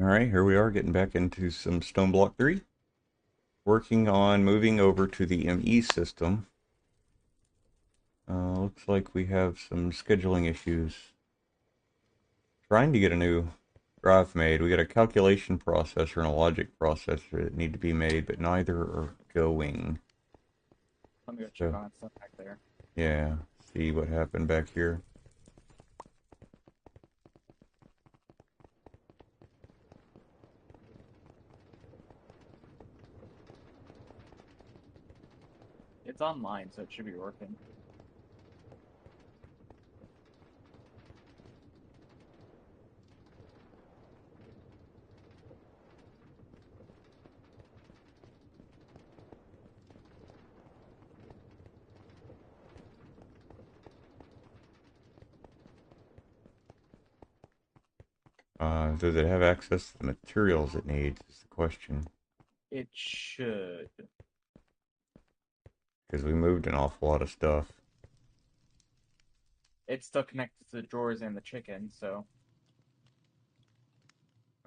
All right, here we are getting back into some Stone Block 3. Working on moving over to the ME system. Looks like we have some scheduling issues. Trying to get a new drive made. We got a calculation processor and a logic processor that need to be made, but neither are going. Let me go check So, on that stuff back there. yeah, see what happened back here. It's online, so it should be working. Does it have access to the materials it needs is the question. It should. Because we moved an awful lot of stuff. It's still connected to the drawers and the chicken, so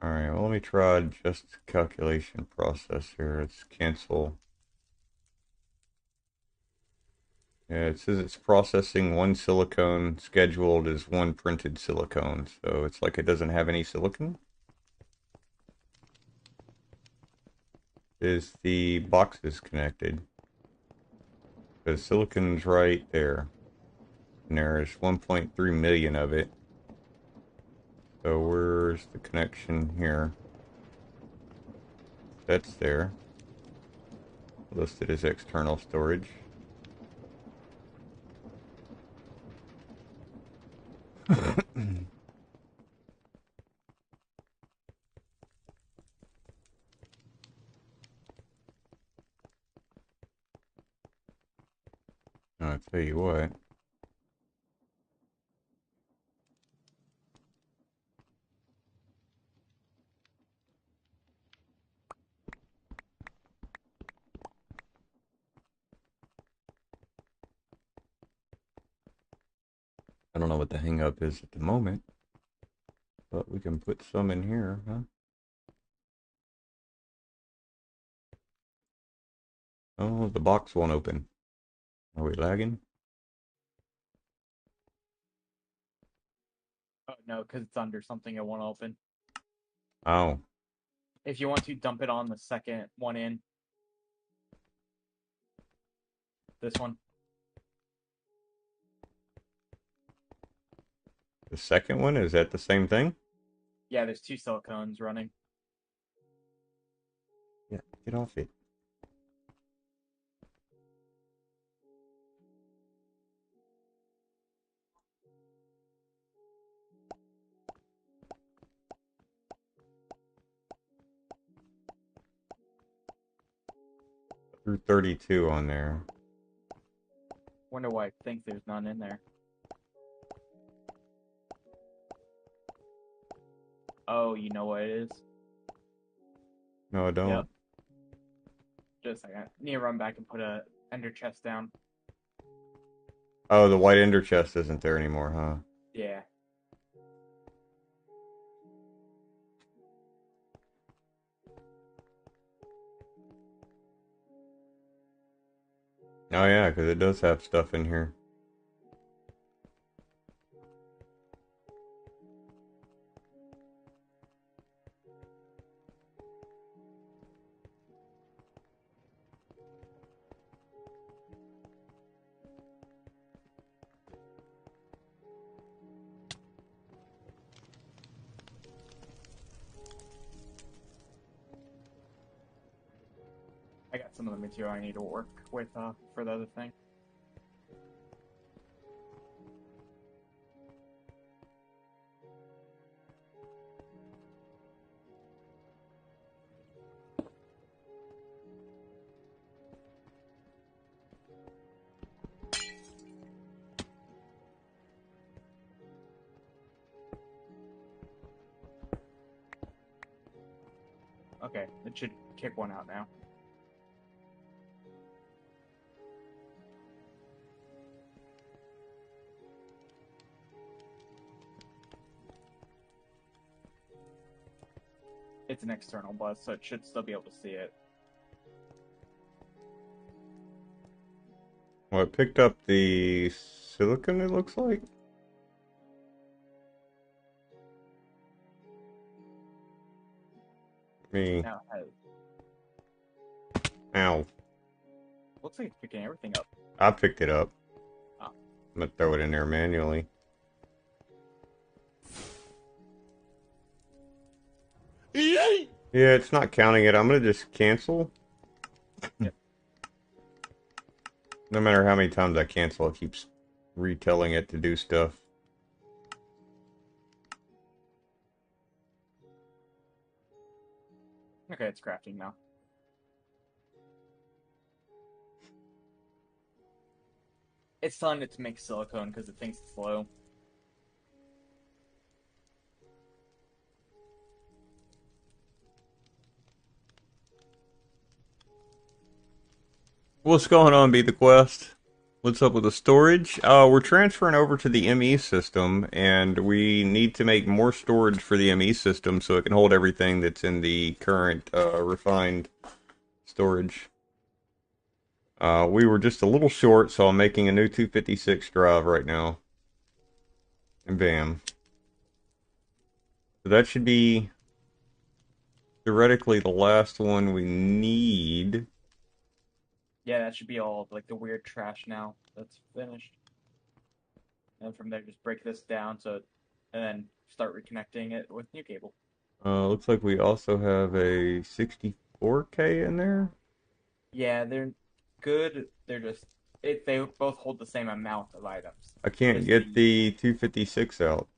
Alright, well let me try just calculation process here. Let's cancel. Yeah, it says it's processing one silicone scheduled as one printed silicone. So it's like it doesn't have any silicon. Is the boxes connected? The silicon's right there. And there's 1.3 million of it. So where's the connection here? That's there. Listed as external storage. I'll tell you what. I don't know what the hang up is at the moment, but we can put some in here, huh? Oh, the box won't open. Are we lagging? oh no, because it's under something it won't open. Oh, If you want to dump it on the second one in, this one. the second one, is that the same thing? Yeah, there's two silicones running. Yeah, get off it. Through 32 on there. Wonder why I think there's none in there. Oh, you know what it is? No, I Yep. don't. Just a second. Need to run back and put a ender chest down. Oh, the white ender chest isn't there anymore, huh? Yeah. Oh yeah, because it does have stuff in here. I got some of the material I need to work with for the other thing. Okay, it should kick one out now. It's an external bus, so it should still be able to see it. Well, it picked up the silicon, it looks like. Me. Now it has. Ow. Looks like it's picking everything up. I picked it up. Oh. I'm gonna throw it in there manually. Yeah, it's not counting it. I'm gonna just cancel. Yep. No matter how many times I cancel, it keeps retelling it to do stuff. Okay, it's crafting now. It's telling it to make silicone because it thinks it's slow. What's going on, Be the Quest? What's up with the storage? We're transferring over to the ME system, and we need to make more storage for the ME system so it can hold everything that's in the current refined storage. We were just a little short, so I'm making a new 256 drive right now. And bam. So that should be theoretically the last one we need. Yeah, that should be all like the weird trash now. That's finished. And from there, just break this down and then start reconnecting it with new cable. Looks like we also have a 64K in there. Yeah, they're good. They're just they both hold the same amount of items. I can't Just get the the 256 out.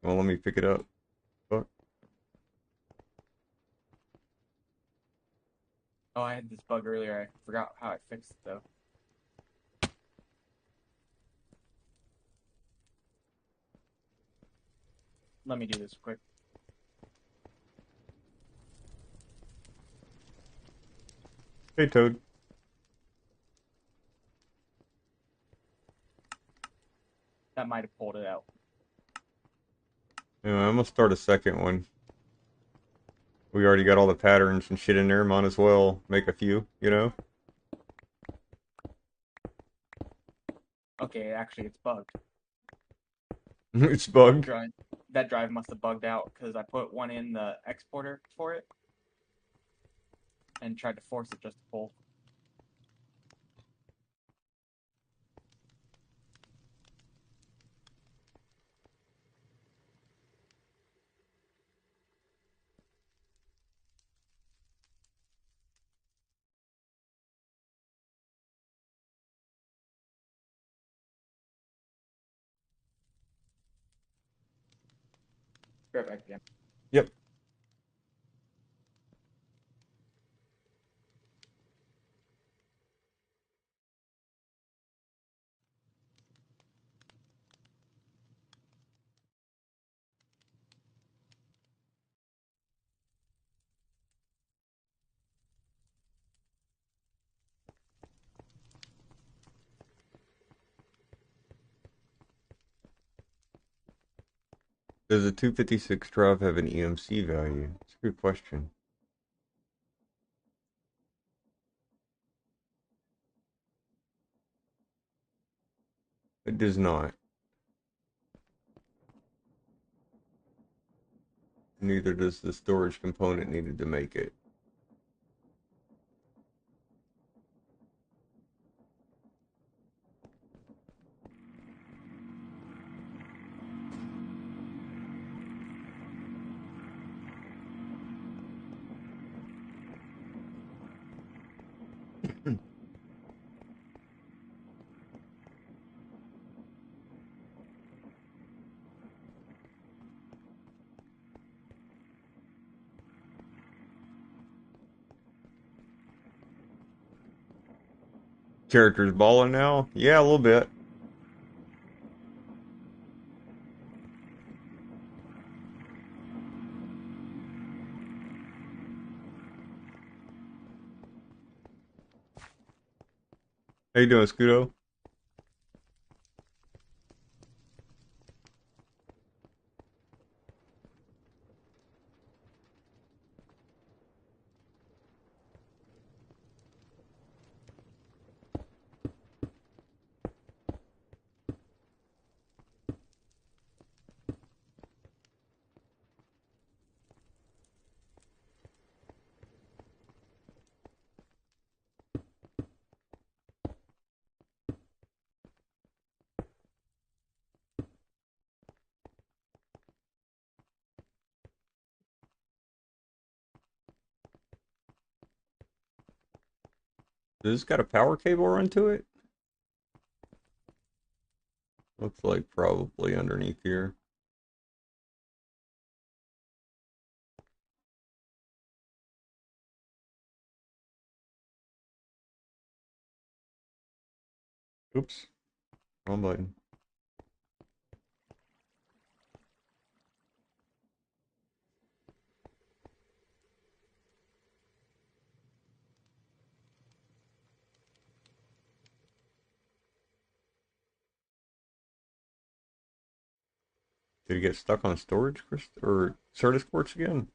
Well, let me pick it up. Fuck. Oh, I had this bug earlier. I forgot how I fixed it though. Let me do this quick. Hey, Toad. That might have pulled it out. Yeah, I'm gonna start a second one. We already got all the patterns and shit in there. Might as well make a few, you know? Okay, actually, it's bugged. It's That bugged. drive, that drive must have bugged out because I put one in the exporter for it and tried to force it just to pull. Right back again. Yep. Does a 256 drive have an EMC value? It's a good question. It does not. Neither does the storage component needed to make it. Characters balling now? Yeah, a little bit. How you doing, Scudo? Does this got a power cable run to it? Looks like probably underneath here. Oops, wrong button. Did it get stuck on storage or Certus ports again?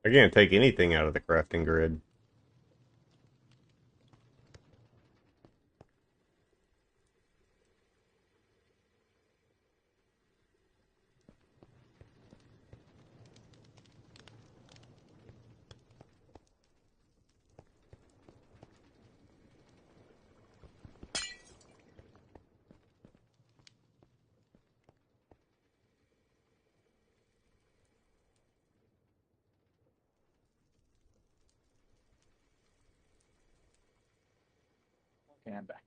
I can't take anything out of the crafting grid. Okay, I'm back.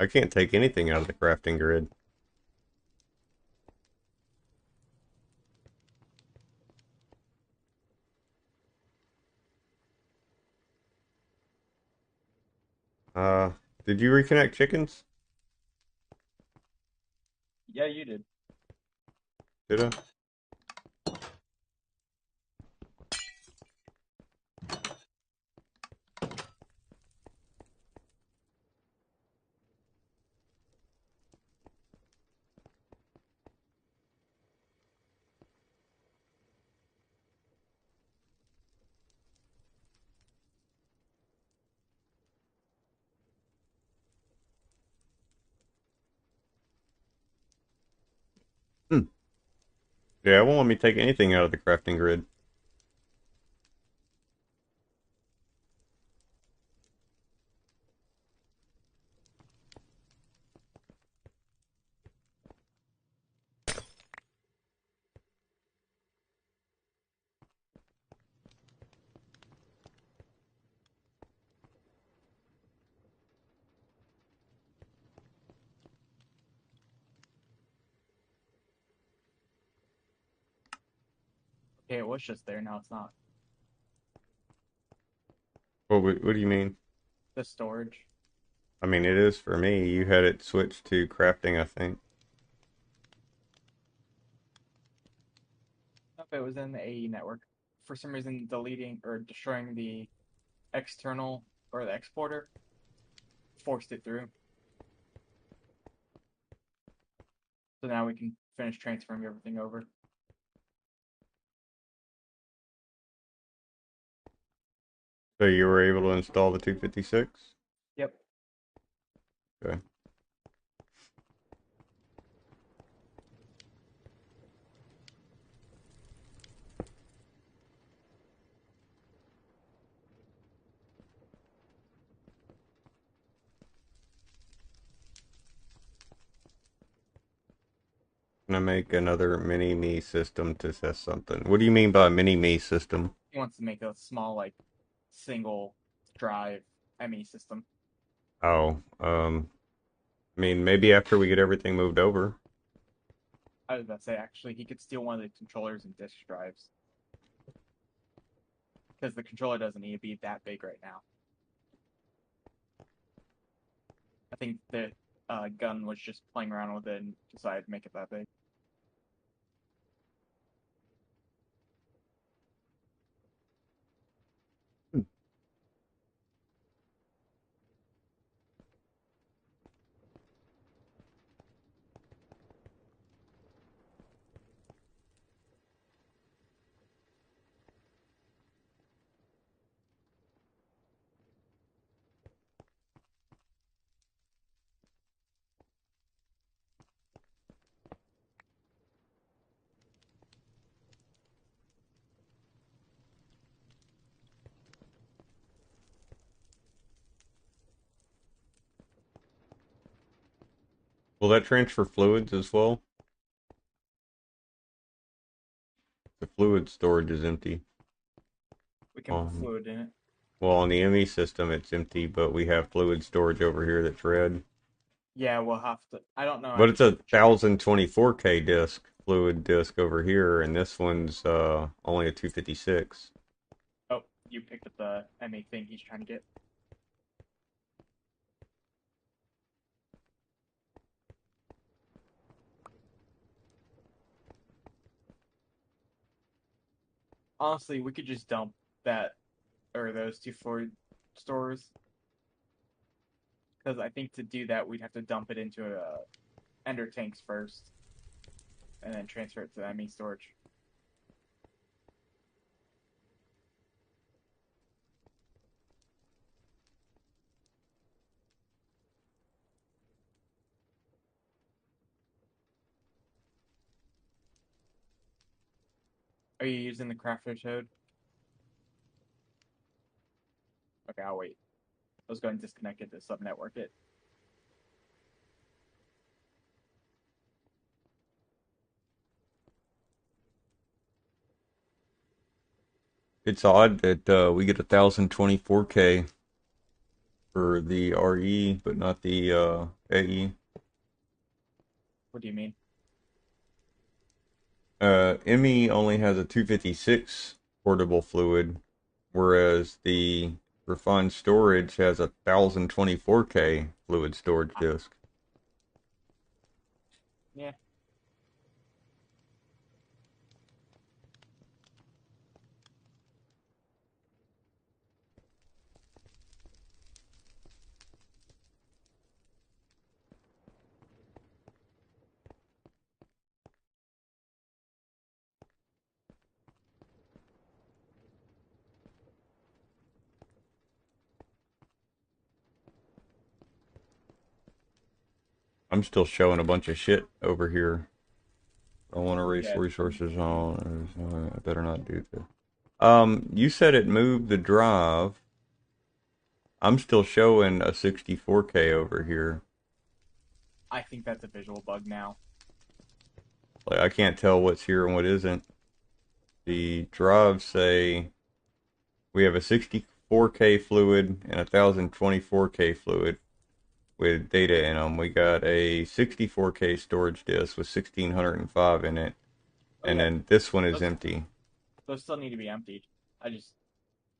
I can't take anything out of the crafting grid. Uh, did you reconnect chickens? Yeah, you did. Did I? Hmm. Yeah, it won't let me take anything out of the crafting grid. Okay, it was just there. Now it's not. What do you mean? The storage. I mean, it is for me. You had it switched to crafting, I think. Nope, it was in the AE network. For some reason, deleting or destroying the external or the exporter forced it through. So now we can finish transferring everything over. So you were able to install the 256? Yep. Okay. gonna make another mini-me system to test something. What do you mean by mini-me system? He wants to make a small, like, single drive ME system. Oh, I mean, maybe after we get everything moved over. I was about to say, actually, he could steal one of the controllers and disk drives. Because the controller doesn't need to be that big right now. I think the gun was just playing around with it and decided to make it that big. Will that transfer fluids as well? The fluid storage is empty. We can put Um, fluid in it. well, on the ME system, it's empty, but we have fluid storage over here that's red. Yeah, we'll have to. I don't know But it's actually a the check. 1024K disk, fluid disk over here, and this one's only a 256. Oh, you picked up the ME thing he's trying to get. Honestly, we could just dump that or those two Ford stores because I think to do that we'd have to dump it into a ender tanks first and then transfer it to the ME storage. Are you using the crafter code? Okay, I'll wait. Let's go and disconnect it to subnetwork it. It's odd that we get a 1024K for the RE, but not the AE. What do you mean? ME only has a 256 portable fluid, whereas the refined storage has a 1024K fluid storage Ah, disk. yeah. I'm still showing a bunch of shit over here. I want to erase Yeah, resources on. I better not do this. You said it moved the drive. I'm still showing a 64K over here. I think that's a visual bug now. Like I can't tell what's here and what isn't. The drives say we have a 64K fluid and a 1024K fluid with data in them. We got a 64K storage disk with 1605 in it, Oh and yeah, then this one is those empty. those still need to be emptied. I just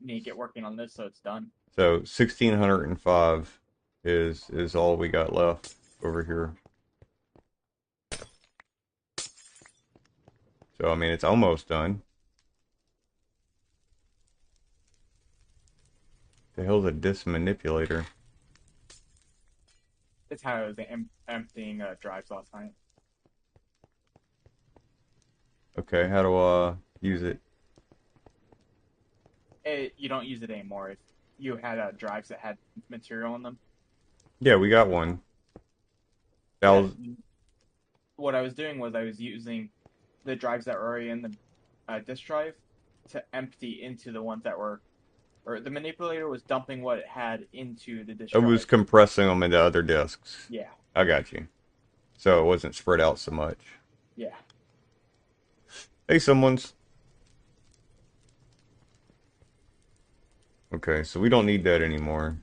need to get working on this so it's done. So 1605 is all we got left over here. So I mean it's almost done. The hell's a disk manipulator? That's how I was emptying drives last night. Okay, how do I use it? You don't use it anymore. If you had drives that had material in them, Yeah, we got one. yeah. Thousand. What I was doing was I was using the drives that were already in the disk drive to empty into the ones that were, or the manipulator was dumping what it had into the disk It was drive. compressing them into other disks. Yeah, I got you. So it wasn't spread out so much. Yeah. Hey, someone's. Okay, so we don't need that anymore.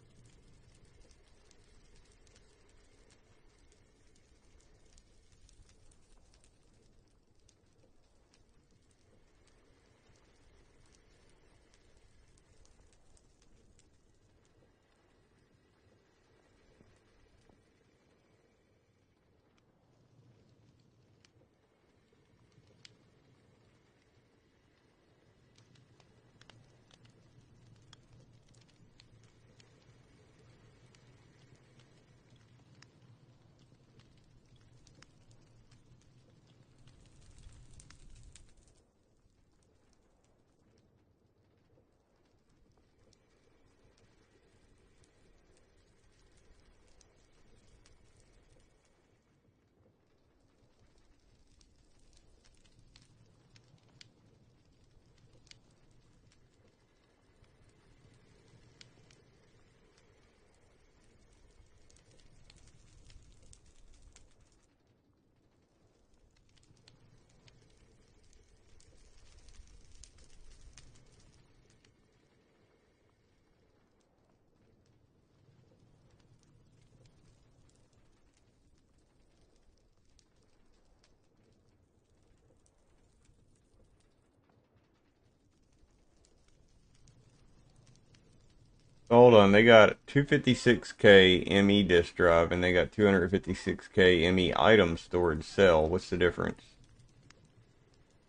Hold on, they got 256K ME disk drive and they got 256K ME item storage cell. What's the difference?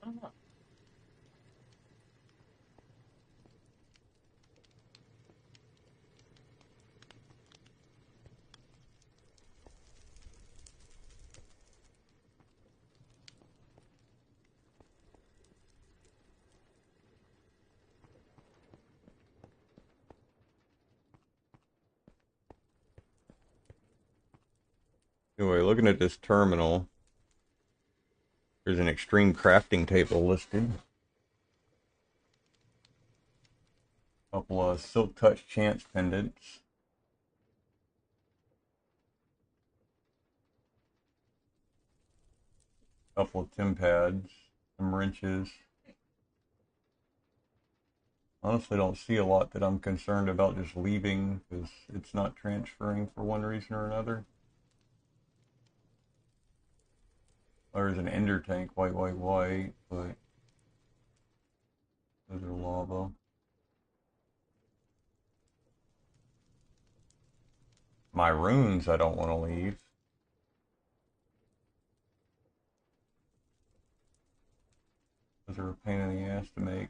I don't know. Anyway, looking at this terminal, there's an extreme crafting table listed. A couple of silk touch chance pendants. A couple of tim pads. Some wrenches. Honestly, don't see a lot that I'm concerned about just leaving because it's not transferring for one reason or another. There's an ender tank, white, white, white, but those are lava. My runes I don't want to leave. Those are a pain in the ass to make.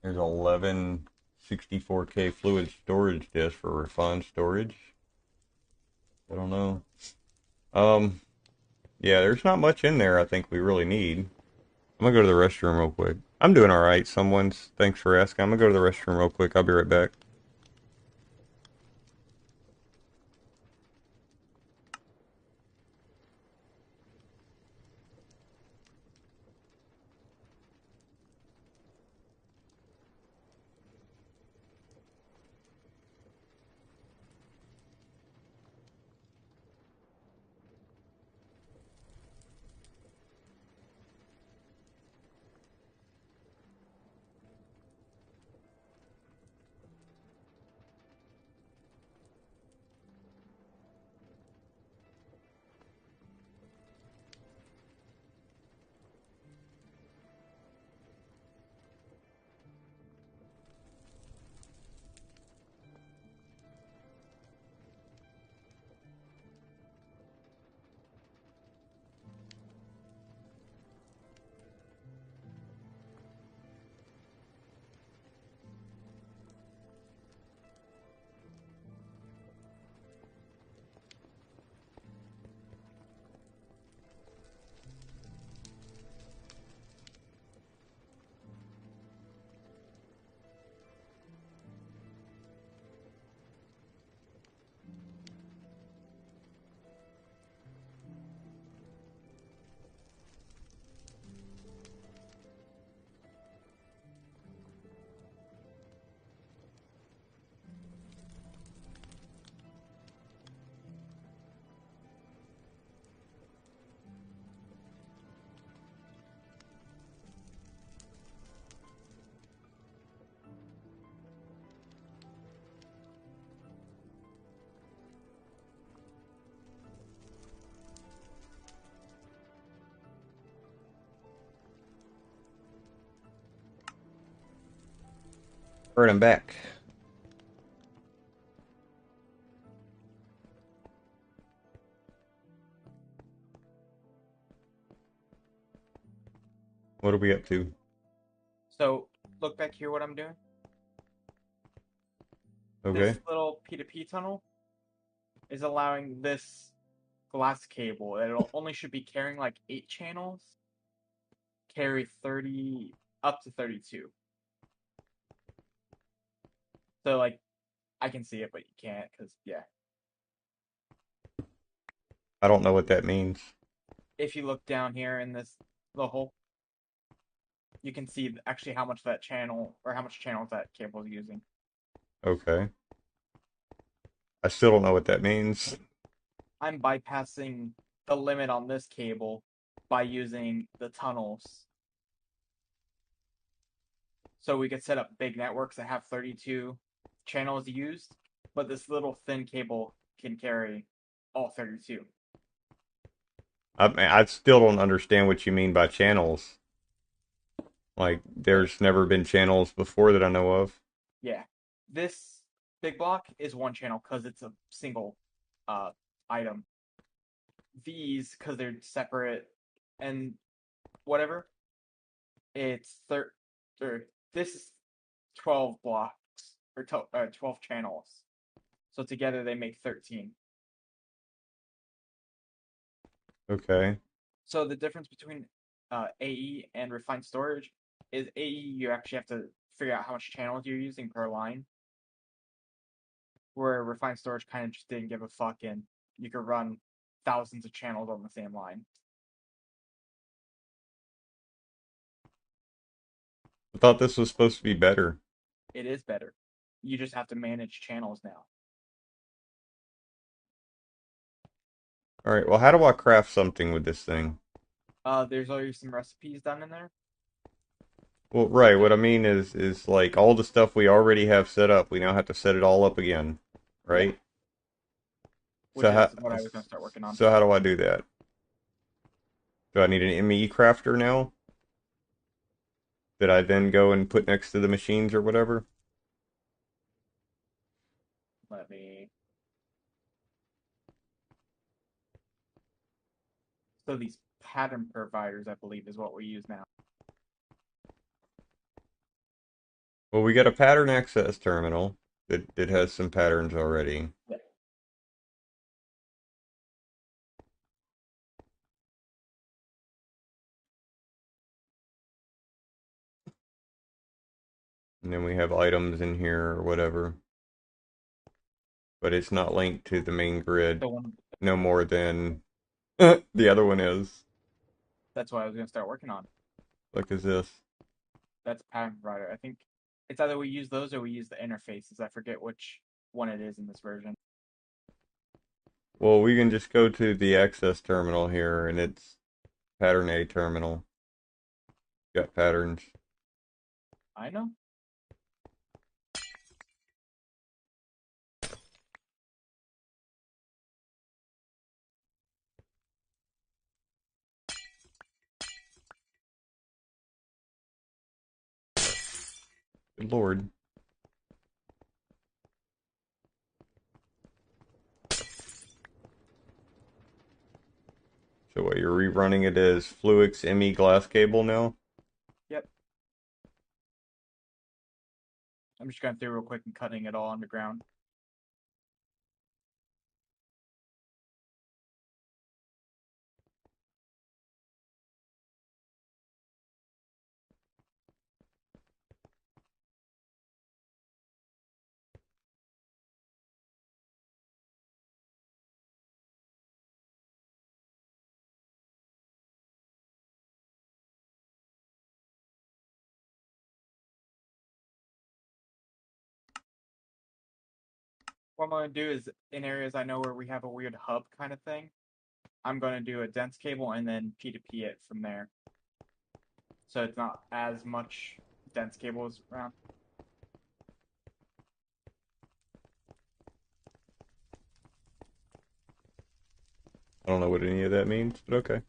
There's 11 64K fluid storage disks for refined storage. I don't know. Um, yeah, there's not much in there I think we really need. I'm gonna go to the restroom real quick. I'm doing all right. Thanks for asking. I'm gonna go to the restroom real quick. I'll be right back. Alright, I'm back. What are we up to? So look back here what I'm doing. Okay. This little P2P tunnel is allowing this glass cable that it only should be carrying like 8 channels, carry 30 up to 32. So like I can see it, but you can't because yeah. I don't know what that means. If you look down here in this little hole, you can see actually how much that channel or how much channels that cable is using. Okay. I still don't know what that means. I'm bypassing the limit on this cable by using the tunnels. So we could set up big networks that have 32 channels used, but this little thin cable can carry all 32. I still don't understand what you mean by channels. Like, Like, there's never been channels before that I know of. yeah, this big block is one channel because it's a single uh, item. These, because they're separate and whatever, it's or this is 12 blocks or 12 channels. So together they make 13. Okay. So the difference between AE and refined storage is AE you actually have to figure out how much channels you're using per line, where refined storage kind of just didn't give a fuck and you could run thousands of channels on the same line. I thought this was supposed to be better. It is better. You just have to manage channels now. Alright, well, how do I craft something with this thing? There's already some recipes done in there. Well, right, what I mean is like all the stuff we already have set up, we now have to set it all up again, Yeah, right? which So how is what I was going to start working on. so how do I do that? Do I need an ME crafter now that I then go and put next to the machines or whatever? Let me. So these pattern providers, I believe, is what we use now. Well, we got a pattern access terminal that has some patterns already. Yeah. And then we have items in here or whatever. But it's not linked to the main grid So one, no more than the other one is. that's what I was going to start working on. Look is this. That's pattern provider. I think it's either we use those or we use the interfaces. I forget which one it is in this version. Well, we can just go to the access terminal here and it's pattern A terminal. Got patterns. I know. Good Lord. So what, you're rerunning it as Fluix ME glass cable now? Yep. I'm just going through real quick and cutting it all underground. What I'm going to do is in areas I know where we have a weird hub kind of thing, I'm going to do a dense cable and then P2P it from there. So it's not as much dense cables around. I don't know what any of that means, but okay.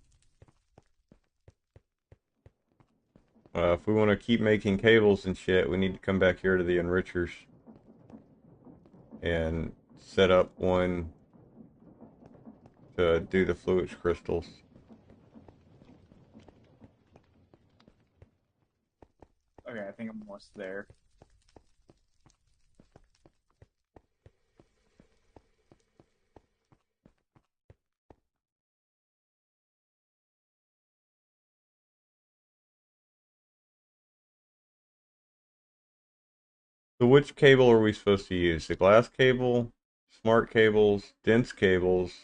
If we want to keep making cables and shit, we need to come back here to the enrichers and set up one to do the fluix crystals. Okay, I think I'm almost there. So which cable are we supposed to use? The glass cable, smart cables, dense cables,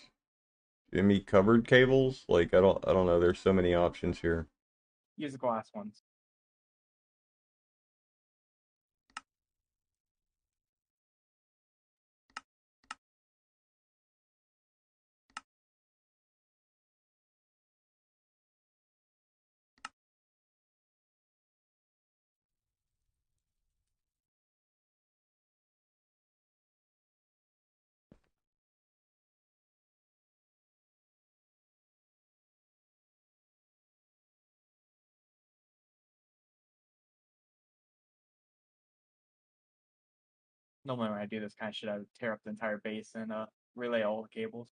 ME covered cables? Like I don't know. There's so many options here. Use the glass ones. Normally when I do this kind of shit, I would tear up the entire base and relay all the cables.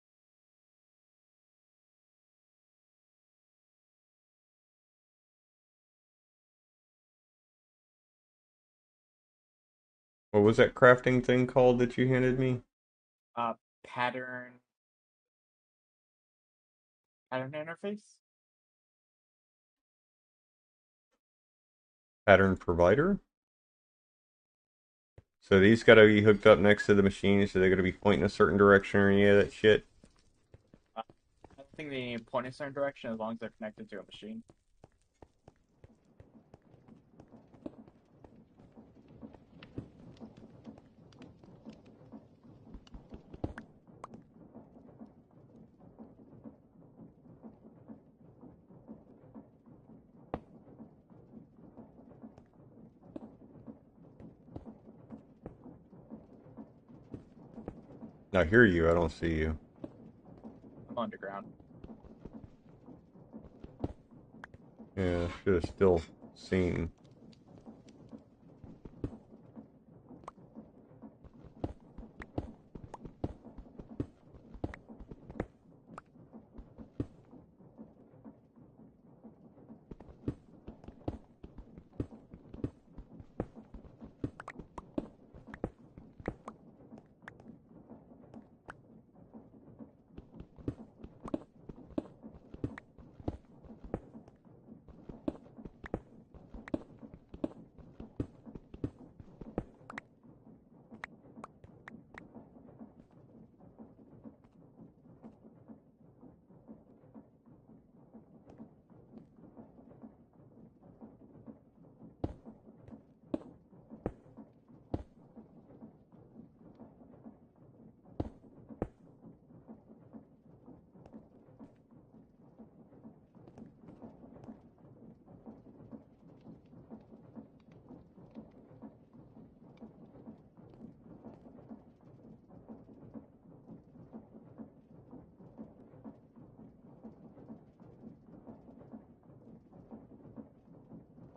What was that crafting thing called that you handed me? Uh, pattern pattern interface. Pattern provider? So these gotta be hooked up next to the machine, so they're gonna be pointing a certain direction or any of that shit. I don't think they need to point in a certain direction as long as they're connected to a machine. I hear you, I don't see you. I'm underground. Yeah, should have still seen.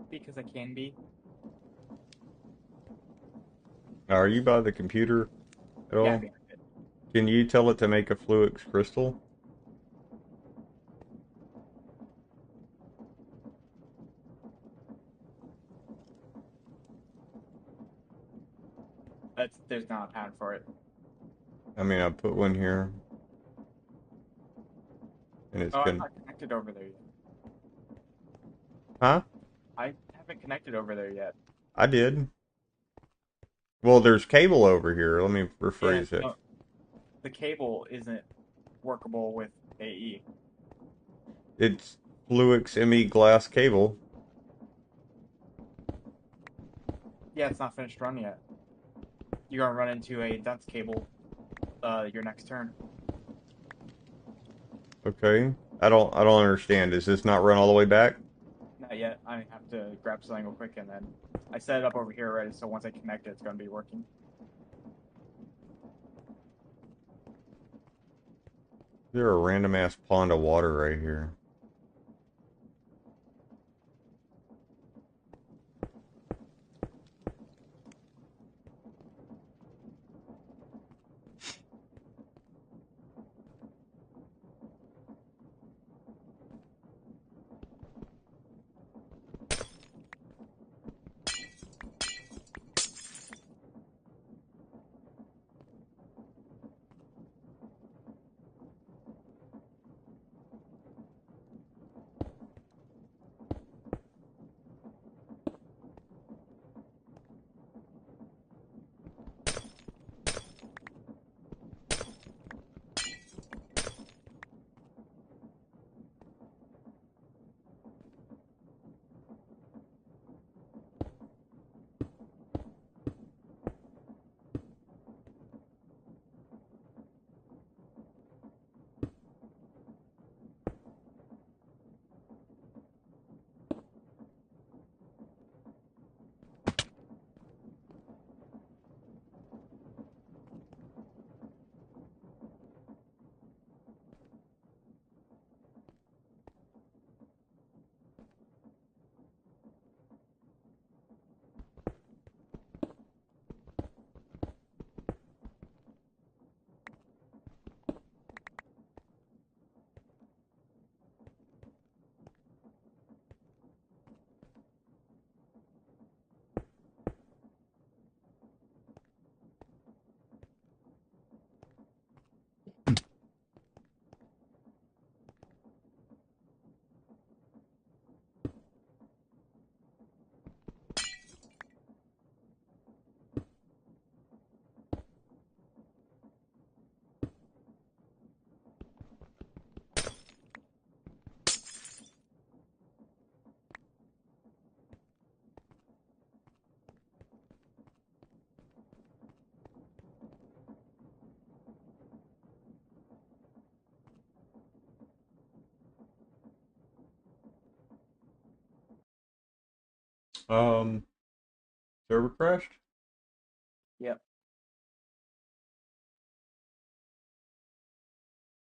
Because I can be. Are you by the computer at Yeah, all? behind it. Can you tell it to make a fluix crystal? There's not a pattern for it. I mean, I put one here, and it's Oh, I'm gonna. not connected over there yet. Huh? I haven't connected over there yet. I did. Well, there's cable over here. Let me Yeah, rephrase it. no, the cable isn't workable with AE. It's fluix ME glass cable. Yeah, it's not finished run yet. You're gonna run into a dunce cable your next turn. Okay. I don't understand. Does this not run all the way back? Not yet. I have to grab something real quick and then I set it up over here already, so once I connect it, it's gonna be working. There's a random ass pond of water right here. Um, server crashed. Yep.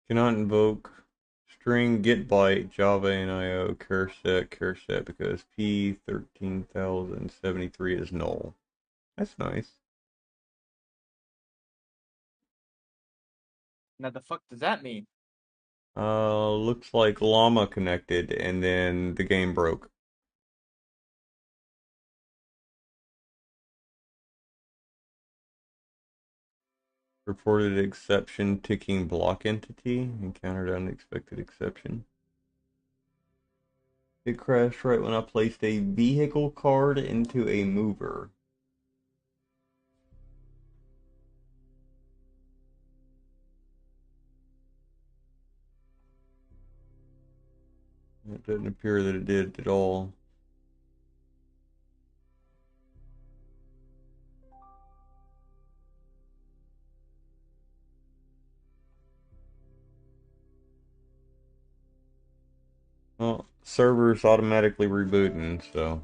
Cannot invoke string get byte Java and IO char set because P13073 is null. That's nice. Now the fuck does that mean? Looks like llama connected and then the game broke. Reported exception ticking block entity. Encountered unexpected exception. It crashed right when I placed a vehicle card into a mover. It doesn't appear that it did at all. Well, server's automatically rebooting, so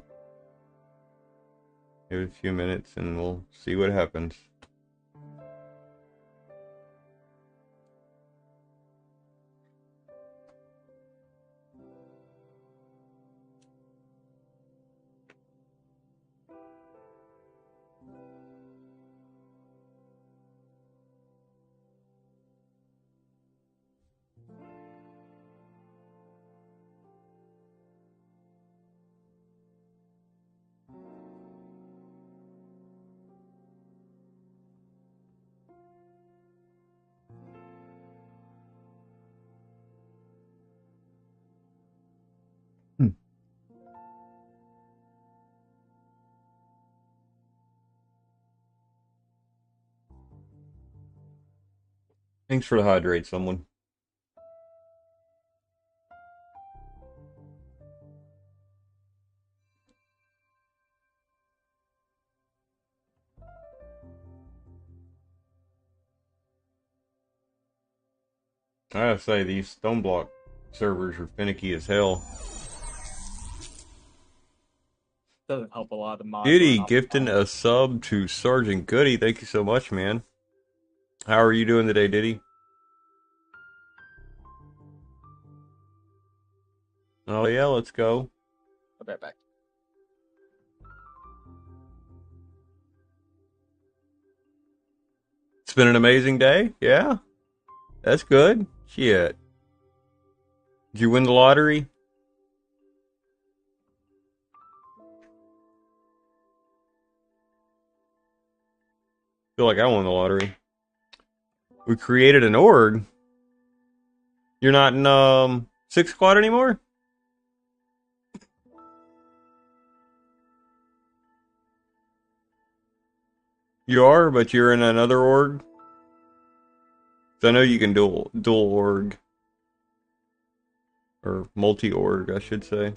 give it a few minutes and we'll see what happens. Hmm. Thanks for the hydrate, someone. I gotta say, these stone block servers are finicky as hell. Doesn't help a lot. The mods Diddy run gifting offline. a sub to Sergeant Goody. Thank you so much, man. How are you doing today, Diddy? Oh yeah, let's go. I'll be right back. It's been an amazing day. Yeah, that's good. Shit. Did you win the lottery? Feel like I won the lottery. We created an org. You're not in Six Squad anymore? You are, but you're in another org. So I know you can dual org or multi org, I should say.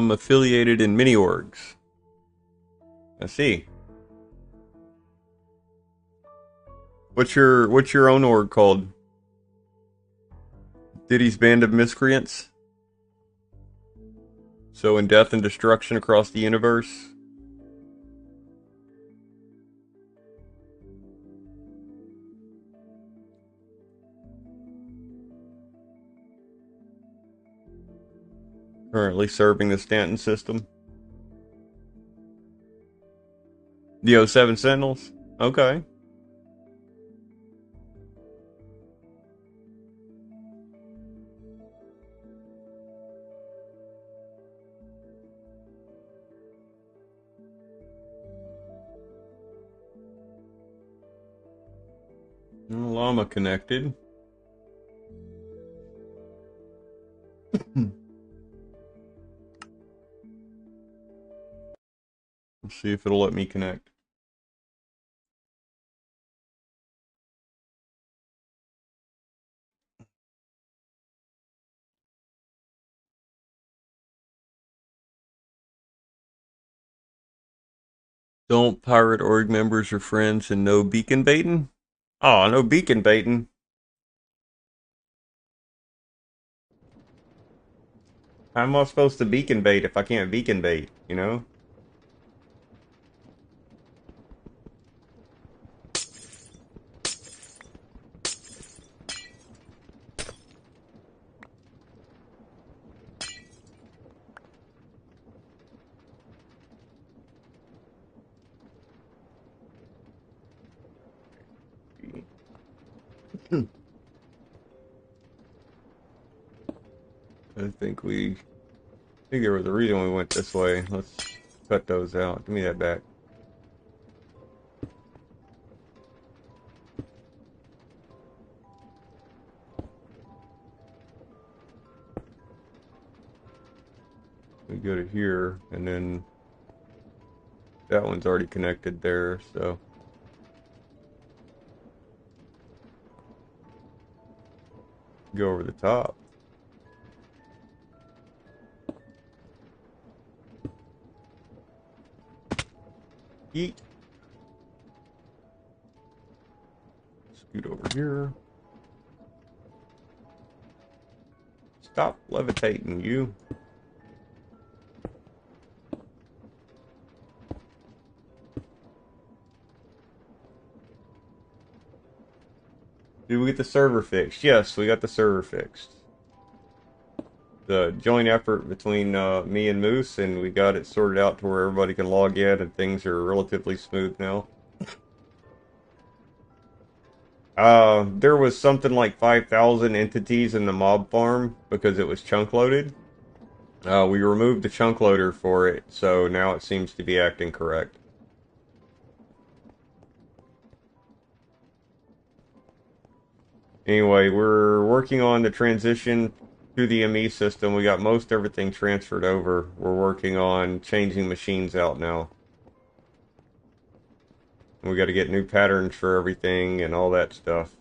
Affiliated in mini orgs. I see. What's your own org called? Diddy's Band of Miscreants. So in death and destruction across the universe. Currently serving the Stanton system. The O7 Sentinels. Okay. Llama connected. Let's see if it'll let me connect. Don't pirate org members or friends and no beacon baiting? Oh, no beacon baiting. How am I supposed to beacon bait if I can't beacon bait, you know? I think there was a reason we went this way. Let's cut those out. Give me that back. We go to here, and then that one's already connected there, so go over the top. Yeet. Scoot over here. Stop levitating, you. Did we get the server fixed? Yes, we got the server fixed. The joint effort between me and Moose, and we got it sorted out to where everybody can log in, and things are relatively smooth now. There was something like 5,000 entities in the mob farm because it was chunk loaded. We removed the chunk loader for it, so now it seems to be acting correct. Anyway, we're working on the transition to the ME system. We got most everything transferred over. We're working on changing machines out now. We got to get new patterns for everything and all that stuff.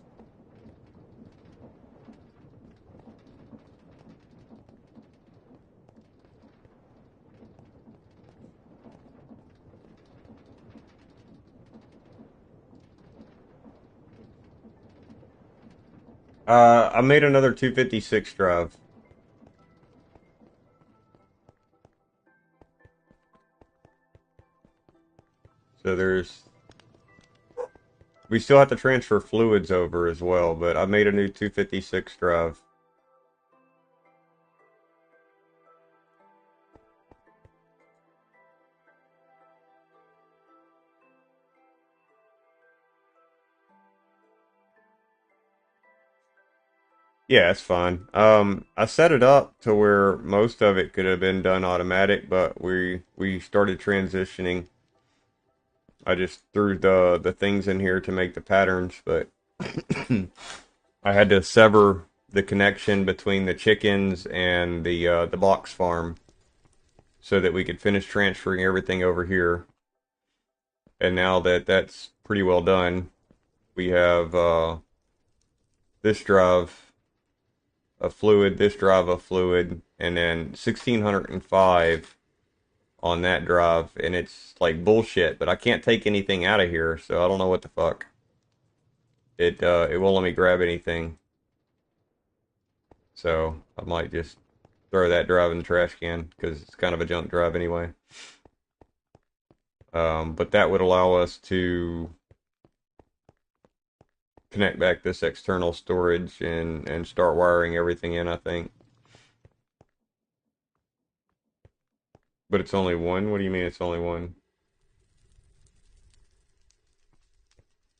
I made another 256 drive. So we still have to transfer fluids over as well, but I made a new 256 drive. Yeah, it's fine. I set it up to where most of it could have been done automatic, but we started transitioning. I just threw the things in here to make the patterns, but I had to sever the connection between the chickens and the box farm so that we could finish transferring everything over here. And now that that's pretty well done, we have this drive of fluid, this drive of fluid, and then 1605 on that drive, and it's like bullshit, but I can't take anything out of here, so I don't know what the fuck. It won't let me grab anything. So I might just throw that drive in the trash can because it's kind of a junk drive anyway. But that would allow us to connect back this external storage and start wiring everything in, I think. But it's only one? What do you mean it's only one?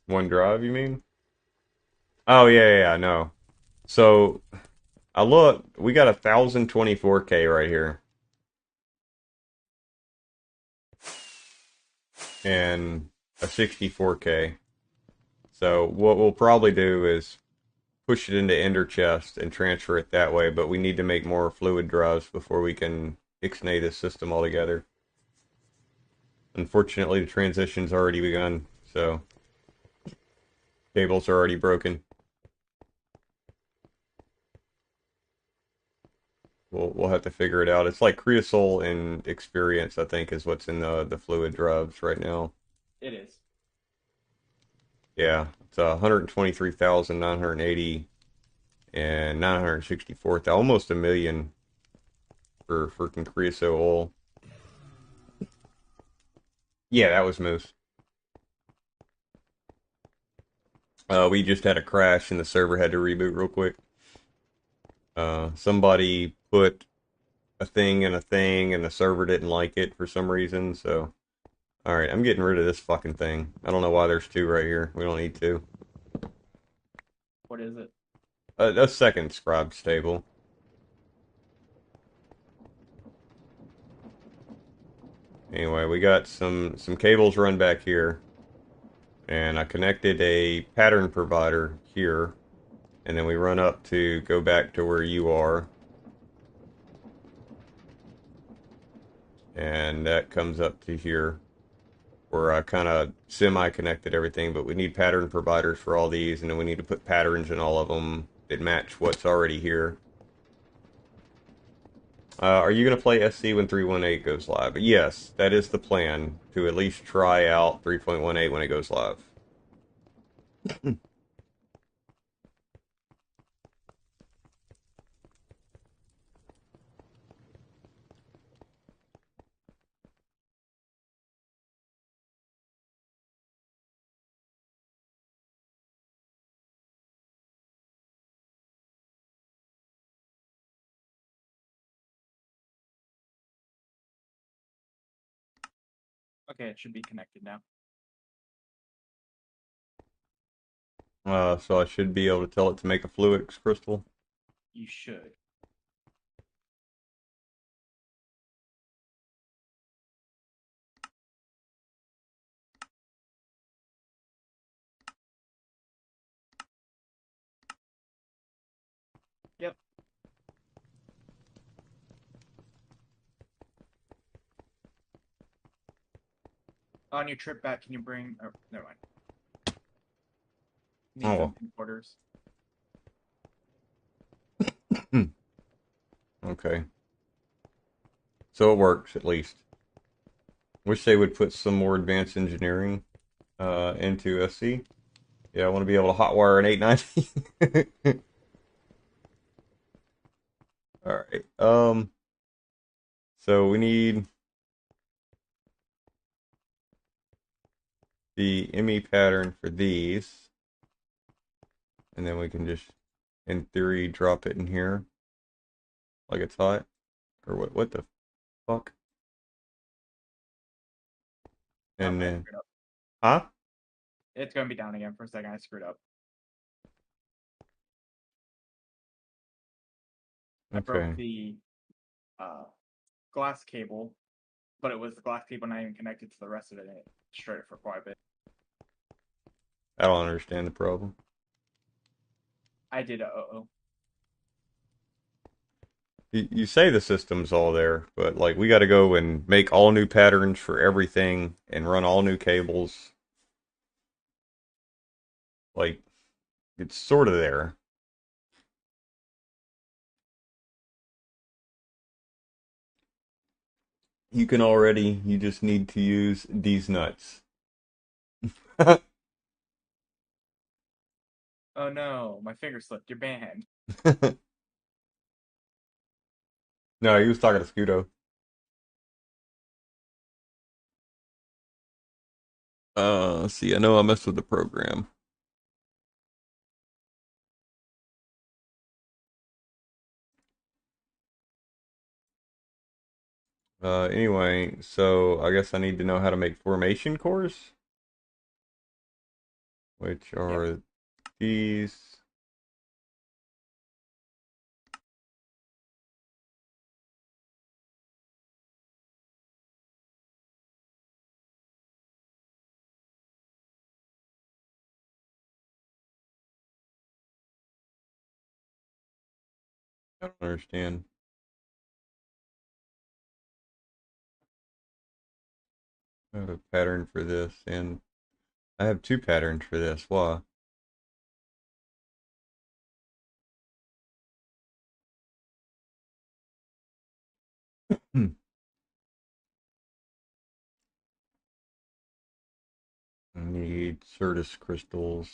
One drive, you mean? Oh, yeah, I know. So I look, we got 1024K right here. And a 64K. So what we'll probably do is push it into Ender Chest and transfer it that way, but we need to make more fluid drives before we can ixnay this system altogether. Unfortunately, the transition's already begun, so cables are already broken. We'll have to figure it out. It's like creosote and experience, I think, is what's in the fluid drives right now. It is. Yeah, it's 123,980 and 964,000, almost a million for freaking creosote oil. Yeah, that was Moose. We just had a crash and the server had to reboot real quick. Somebody put a thing in a thing and the server didn't like it for some reason. So, all right, I'm getting rid of this fucking thing. I don't know why there's two right here. We don't need two. What is it? A second scribe stable. Anyway, we got some cables run back here, and I connected a pattern provider here, and then we run up to go back to where you are, and that comes up to here, where I kind of semi-connected everything, but we need pattern providers for all these, and then we need to put patterns in all of them that match what's already here. Are you going to play SC when 3.18 goes live? Yes, that is the plan, to at least try out 3.18 when it goes live. Okay, it should be connected now. So I should be able to tell it to make a fluix crystal. You should. Yep. On your trip back, can you bring? Oh, never mind. Need Oh, some importers. well. Okay. So it works, at least. Wish they would put some more advanced engineering into SC. Yeah, I want to be able to hotwire an 890. All right. So we need the ME pattern for these, and then we can just, in theory, drop it in here like it's hot. Or what? What the fuck? Oh, And I then, screwed up. huh? It's gonna be down again for a second. I screwed up. I broke Okay. the uh, glass cable, but it was the glass cable not even connected to the rest of it, and it destroyed it for quite a bit. I don't understand the problem. I did a oh. You say the system's all there, but like we got to go and make all new patterns for everything and run all new cables. Like it's sort of there. You just need to use these nuts. Oh no, my finger slipped. You're banned. No, he was talking to Scudo. See, I know I messed with the program. Anyway, so I guess I need to know how to make formation cores, which Yep. are these. I don't understand. I have a pattern for this, and I have two patterns for this. Why? I need Certus crystals.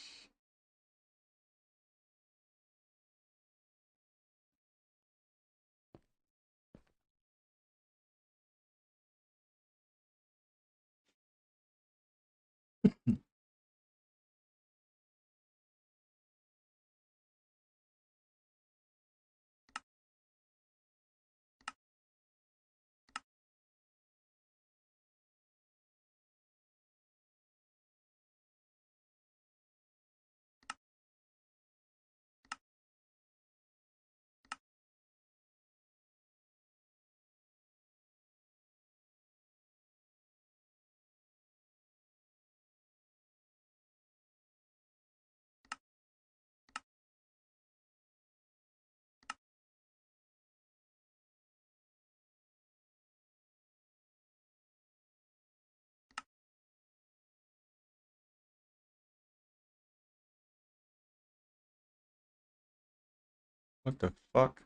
What the fuck?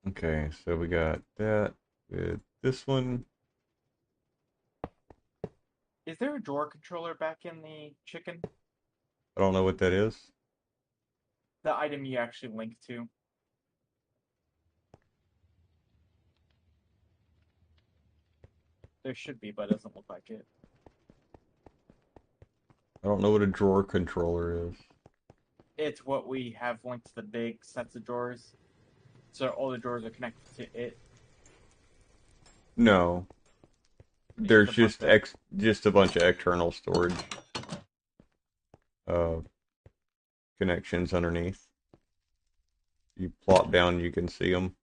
Okay, so we got that with this one. Is there a drawer controller back in the chicken? I don't know what that is. The item you actually linked to? There should be, but it doesn't look like it. I don't know what a drawer controller is. It's what we have linked to the big sets of drawers. So all the drawers are connected to it. No, It's just there's a bunch of. just a bunch of external storage uh connections underneath. You plop down, you can see them.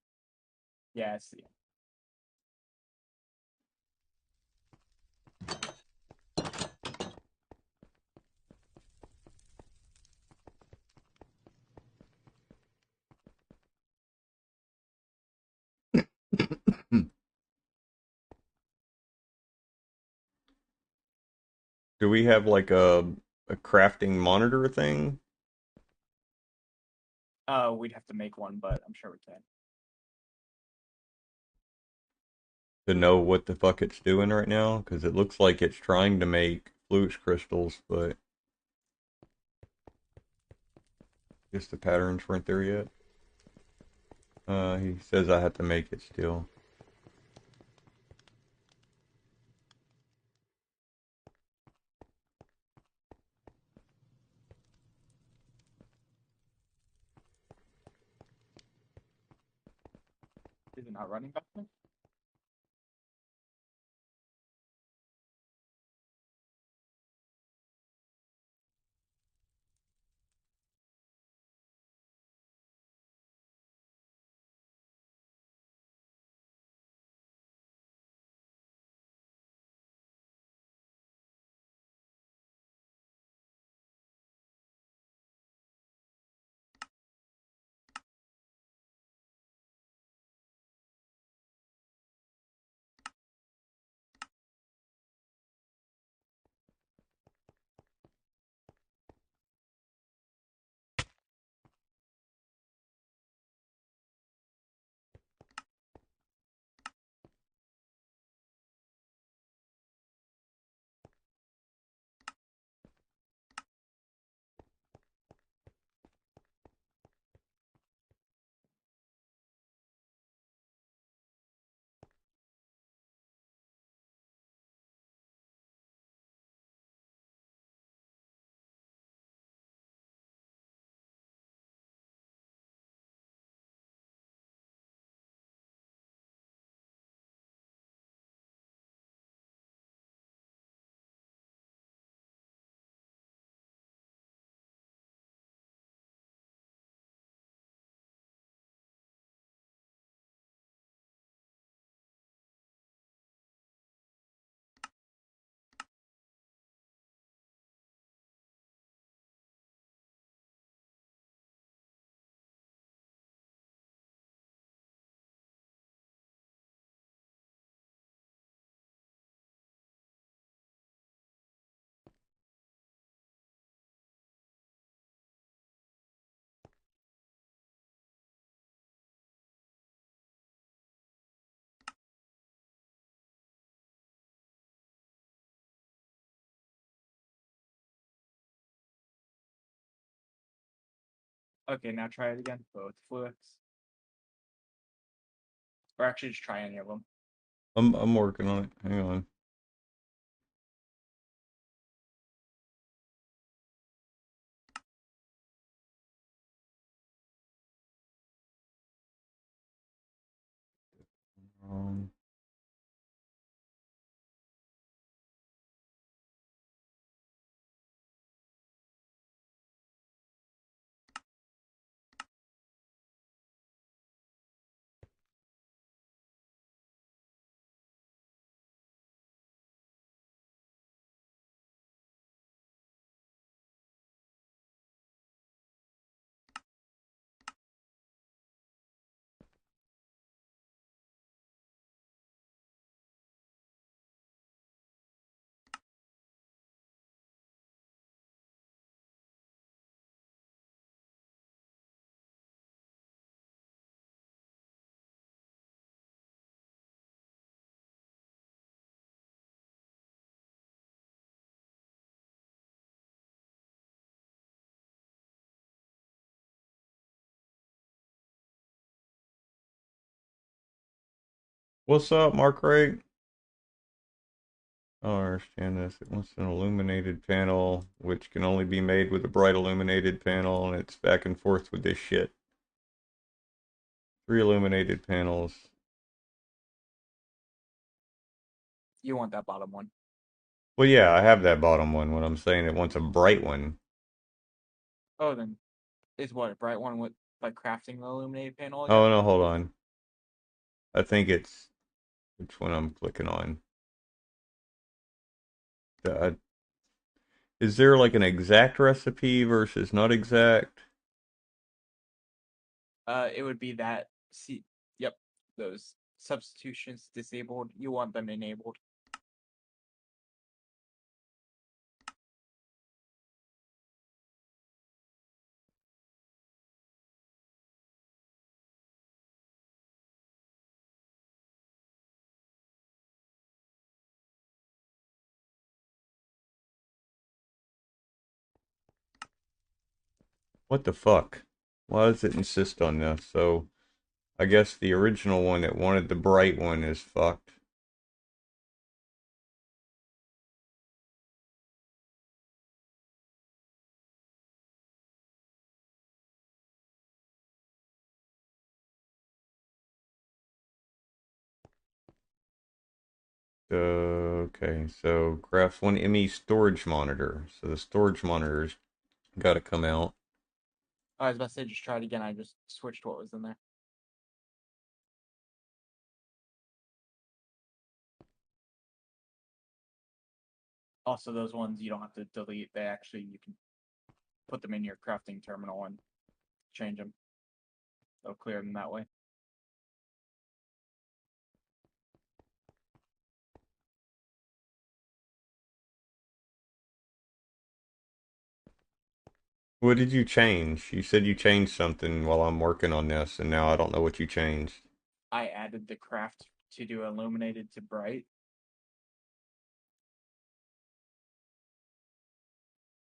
Yeah, I see. Do we have like a crafting monitor thing We'd have to make one, but I'm sure we can. to know what the fuck it's doing right now? Because it looks like it's trying to make fluix crystals, but I guess the patterns weren't there yet. He says I have to make it still. Is it not running back then? Okay, now try it again. Both fluids. Or actually just try any of them. I'm working on it. Hang on. Um, what's up, Mark Ray? I don't understand this. It wants an illuminated panel, which can only be made with a bright illuminated panel, and it's back and forth with this shit. 3 illuminated panels. You want that bottom one. Well, yeah, I have that bottom one. What I'm saying, it wants a bright one. Oh, then is what a bright one with like crafting the illuminated panel Oh, again? no, hold on. I think it's which one I'm clicking on. Uh, is there like an exact recipe versus not exact? It would be that. See, yep, those substitutions disabled. You want them enabled. What the fuck? Why does it insist on this? So, I guess the original one that wanted the bright one is fucked. Okay, so Graphs 1ME storage monitor. So the storage monitor's got to come out. I was about to say just try it again. I just switched what was in there. Also, those ones you don't have to delete. They actually you can put them in your crafting terminal and change them. They'll clear them that way. What did you change? You said you changed something while I'm working on this, and now I don't know what you changed. I added the craft to do illuminated to bright.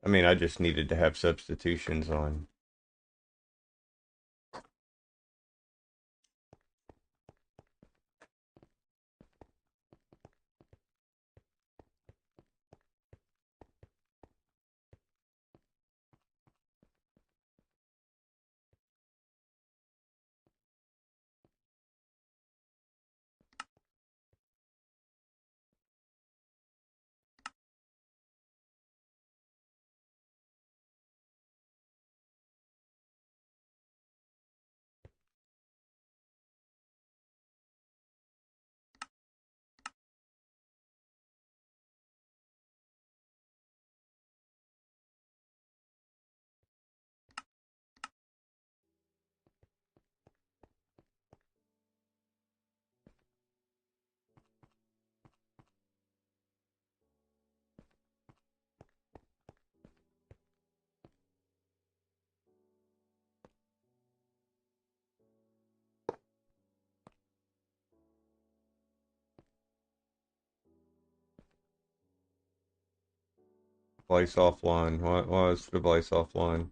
I mean, I just needed to have substitutions on. Device offline. Why is the device offline?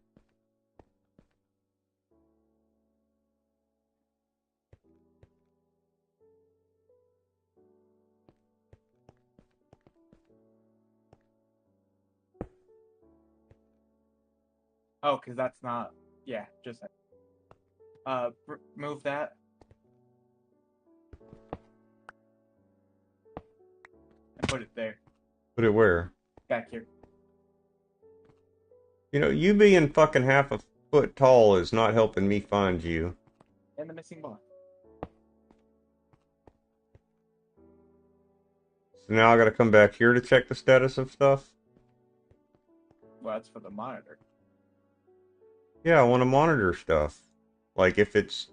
Oh, because that's not. Yeah, just move that and put it there, Put it where? back here. You know, you being fucking half a foot tall is not helping me find you. And the missing block. So now I gotta come back here to check the status of stuff? Well, that's for the monitor. Yeah, I want to monitor stuff. Like, if it's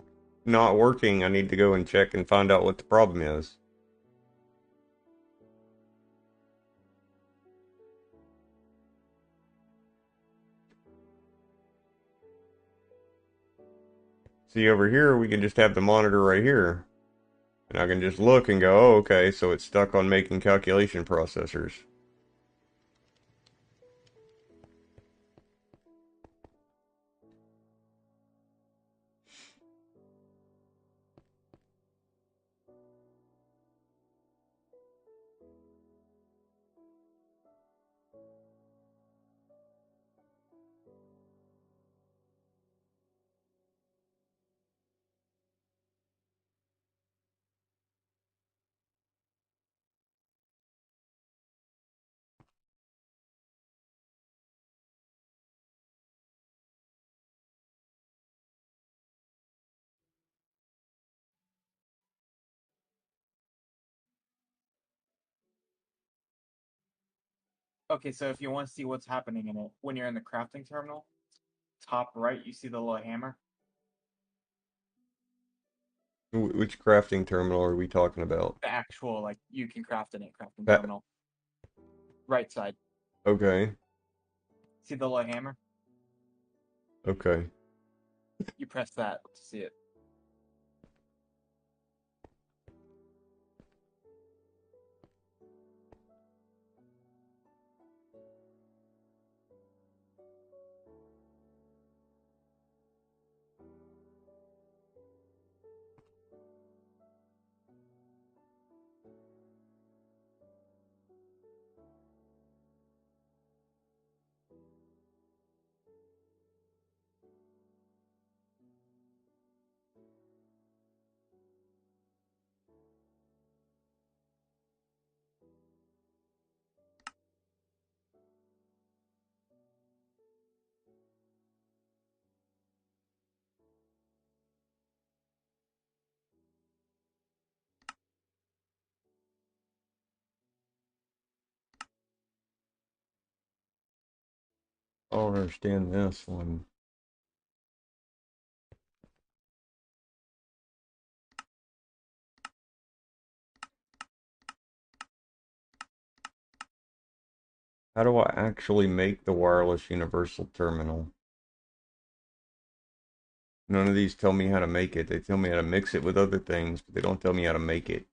not working, I need to go and check and find out what the problem is. See, over here, we can just have the monitor right here. And I can just look and go, oh, okay, so it's stuck on making calculation processors. Okay, so if you want to see what's happening in it, when you're in the crafting terminal, top right, you see the little hammer. Which crafting terminal are we talking about? The actual, like, you can craft in it, crafting That, terminal. Right side. okay, See the little hammer? okay. You press that to see it. I don't understand this one. How do I actually make the wireless universal terminal? None of these tell me how to make it. They tell me how to mix it with other things, but they don't tell me how to make it.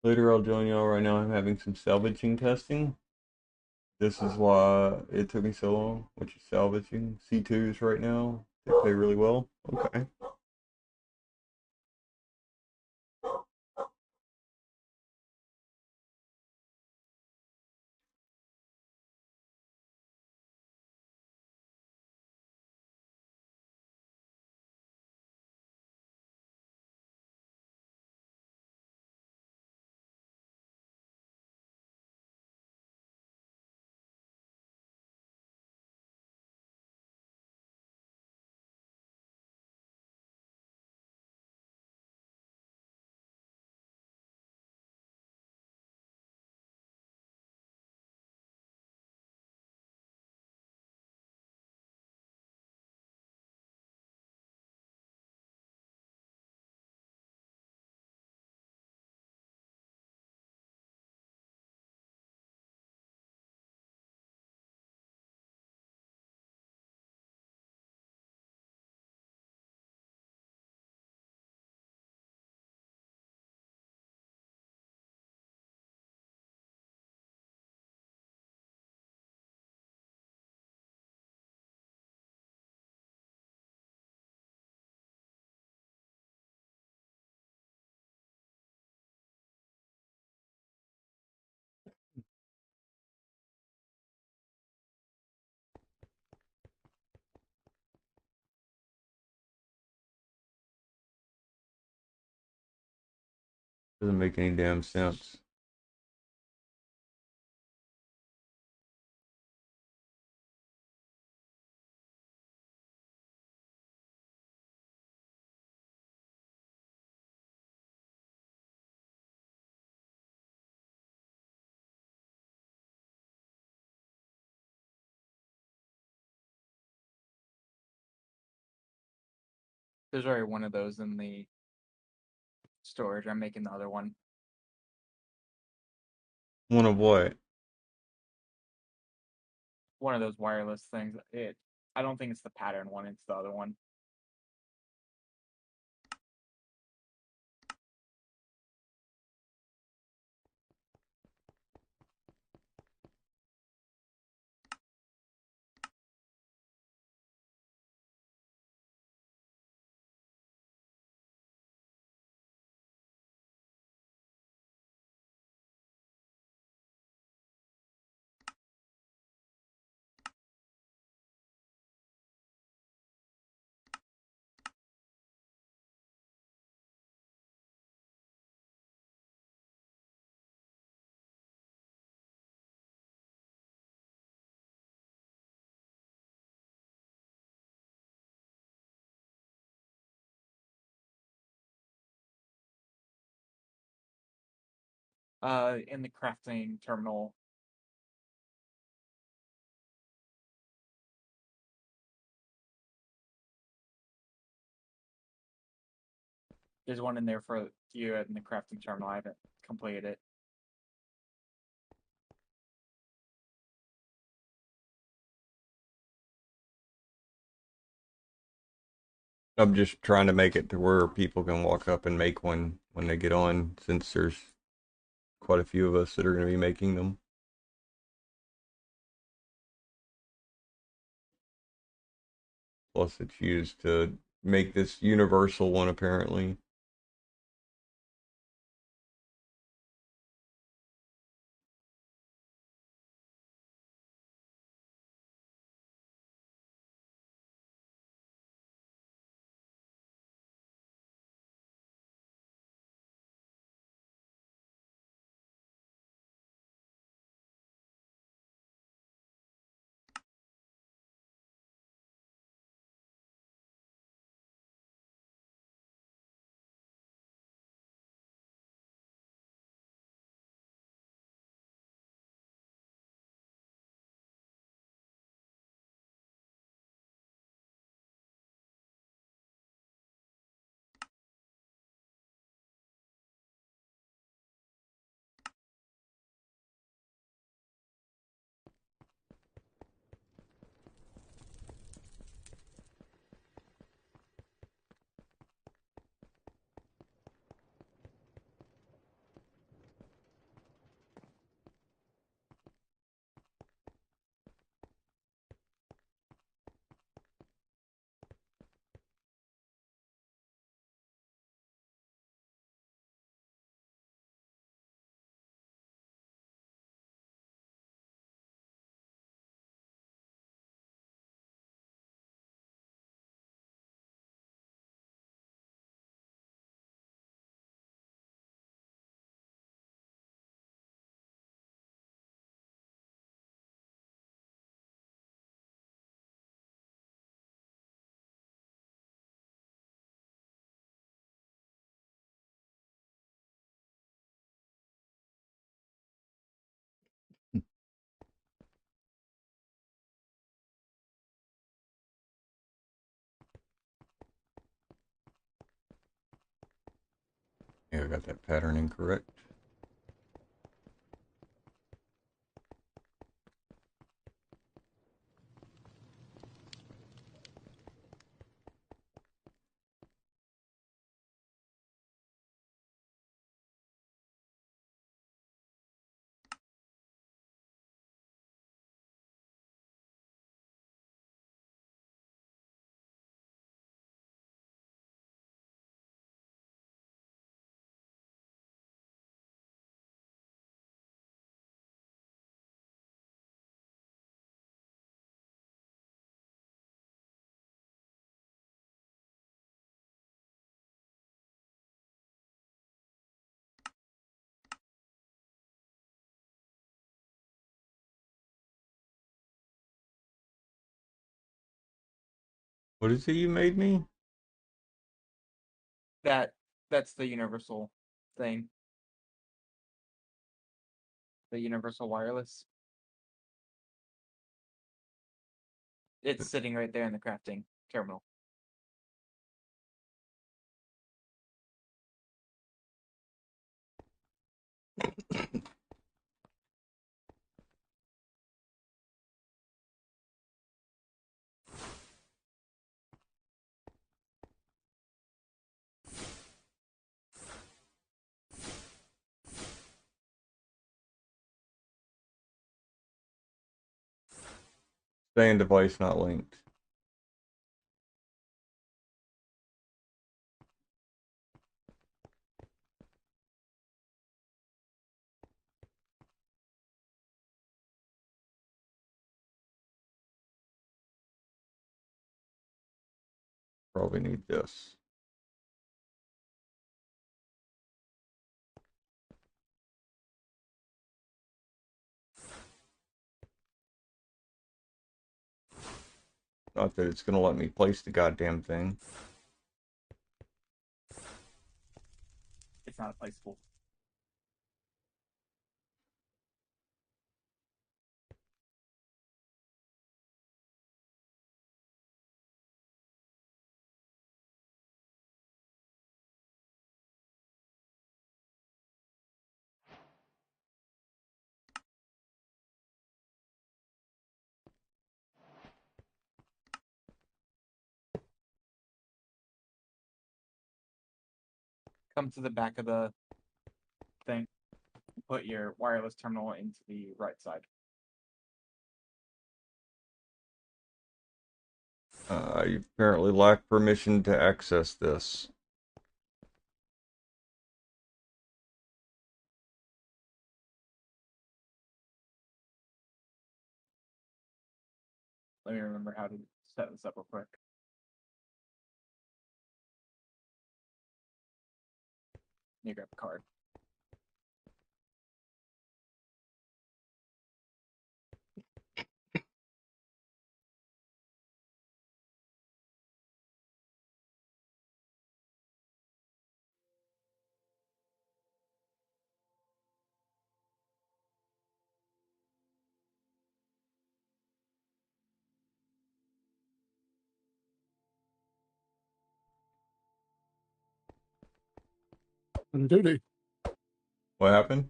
Later, I'll join y'all. Right now, I'm having some salvaging testing. This is why it took me so long, which is salvaging. C2s right now. They pay really well. Okay. Doesn't make any damn sense. There's already one of those in the storage. I'm making the other one. One of what? One of those wireless things. I don't think it's the pattern one. It's the other one. In the crafting terminal. There's one in there for you in the crafting terminal. I haven't completed it. I'm just trying to make it to where people can walk up and make one when they get on, since there's quite a few of us that are going to be making them. Plus, it's used to make this universal one, apparently. Yeah, I got that pattern incorrect. What is it you made me? That that's the universal thing, the universal wireless. It's sitting right there in the crafting terminal. Saying device not linked. Probably need this. Not that it's gonna let me place the goddamn thing. It's not placeable. Come to the back of the thing. Put your wireless terminal into the right side. You apparently lack permission to access this. Let me remember how to set this up real quick. Let me grab a card. Duty. What happened?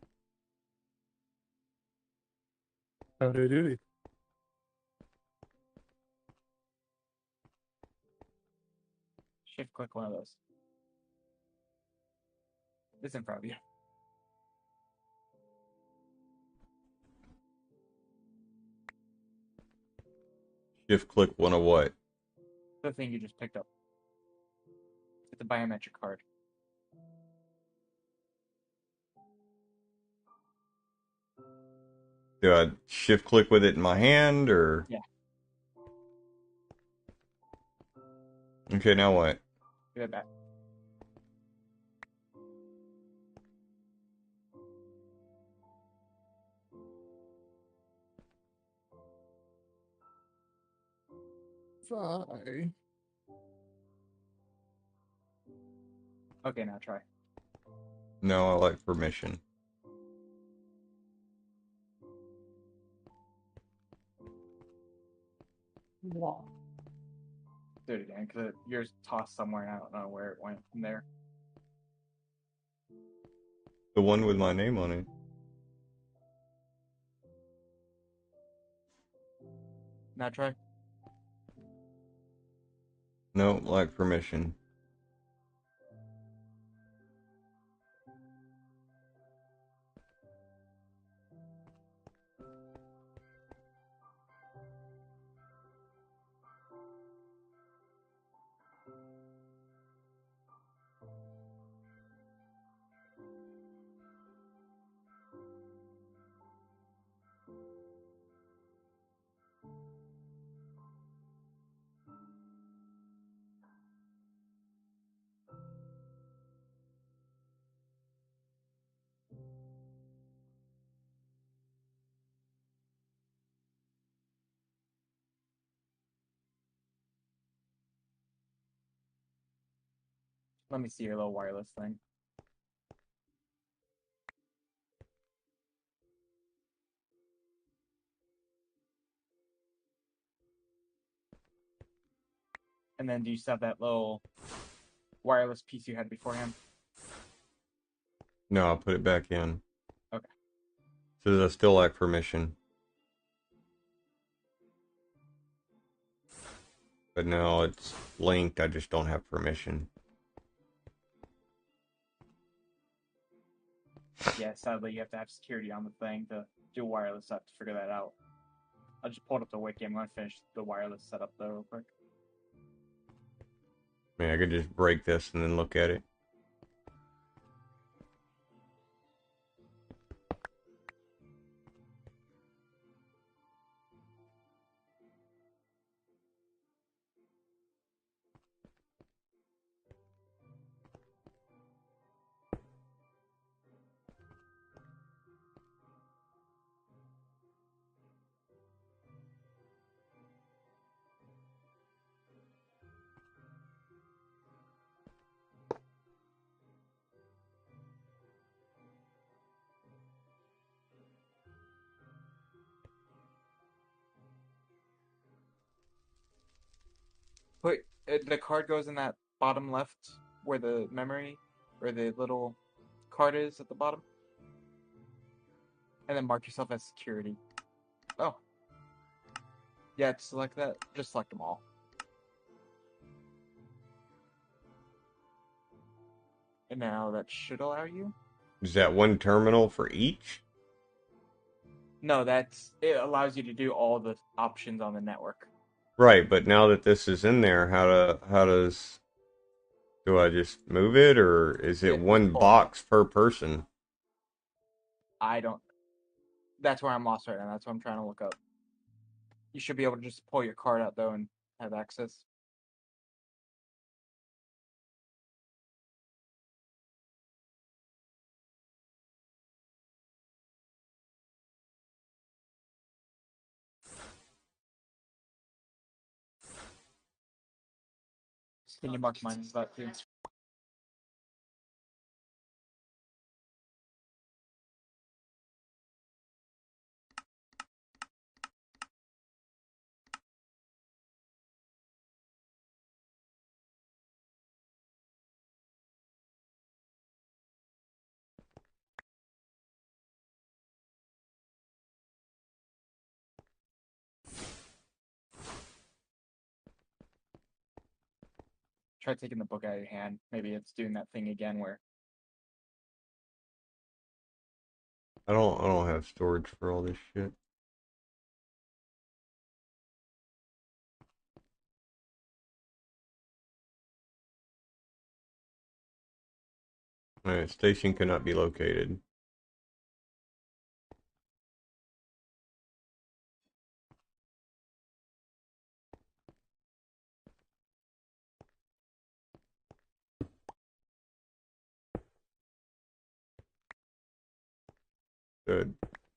Howdy doody. Shift click one of those. It's in front of you. Shift click one of what? The thing you just picked up. It's a biometric card. Do I shift click with it in my hand or? Yeah. Okay, now what? Give it back. Fine. Okay, now try. No, I like permission. Wow. Do it again, because yours tossed somewhere and I don't know where it went from there. The one with my name on it. Now try. No, like permission. Let me see your little wireless thing. And then do you still have that little wireless piece you had beforehand? No, I'll put it back in. Okay. Says I still lack permission. But now it's linked, I just don't have permission. Yeah, sadly you have to have security on the thing to do wireless stuff to figure that out. I just pulled up the wiki. I'm going to finish the wireless setup though real quick. I mean, I could just break this and then look at it. Put the card goes in that bottom left where the memory or the little card is at the bottom, and then mark yourself as security. Oh, yeah, select that. Just select them all. And now that should allow you. Is that one terminal for each? No, it allows you to do all the options on the network. Right, but now that this is in there, do I just move it, or is Yeah, it just one pull. box per person? I don't. That's where I'm lost right now. That's what I'm trying to look up. You should be able to just pull your card out though and have access. Can you mark mine as that too? Try taking the book out of your hand. Maybe it's doing that thing again where I don't have storage for all this shit. Alright, station cannot be located. Good.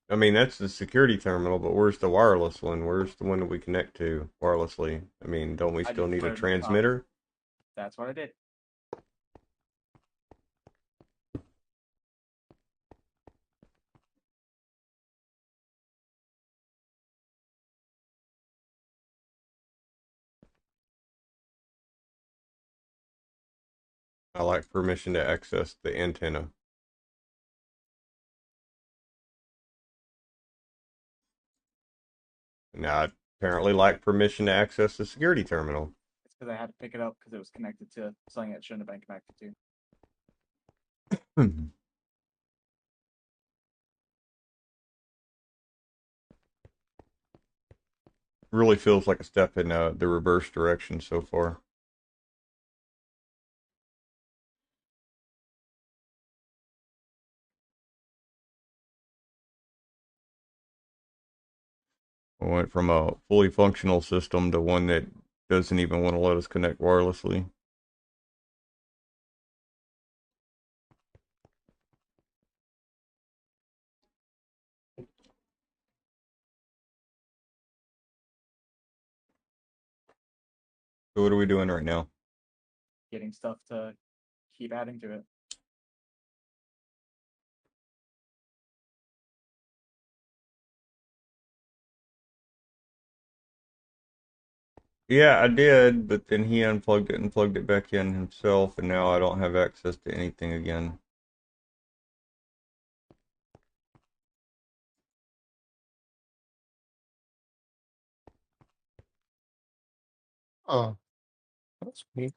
I mean, that's the security terminal, but where's the wireless one? Where's the one that we connect to wirelessly? I mean, don't we I still just need put a it in the top. transmitter? That's what I did. I like permission to access the antenna. Now, I apparently like permission to access the security terminal. It's because I had to pick it up because it was connected to something it shouldn't have been connected to. Really feels like a step in the reverse direction so far. I went from a fully functional system to one that doesn't even want to let us connect wirelessly. So what are we doing right now? Getting stuff to keep adding to it. Yeah, I did, but then he unplugged it and plugged it back in himself, and now I don't have access to anything again. Oh, that's neat.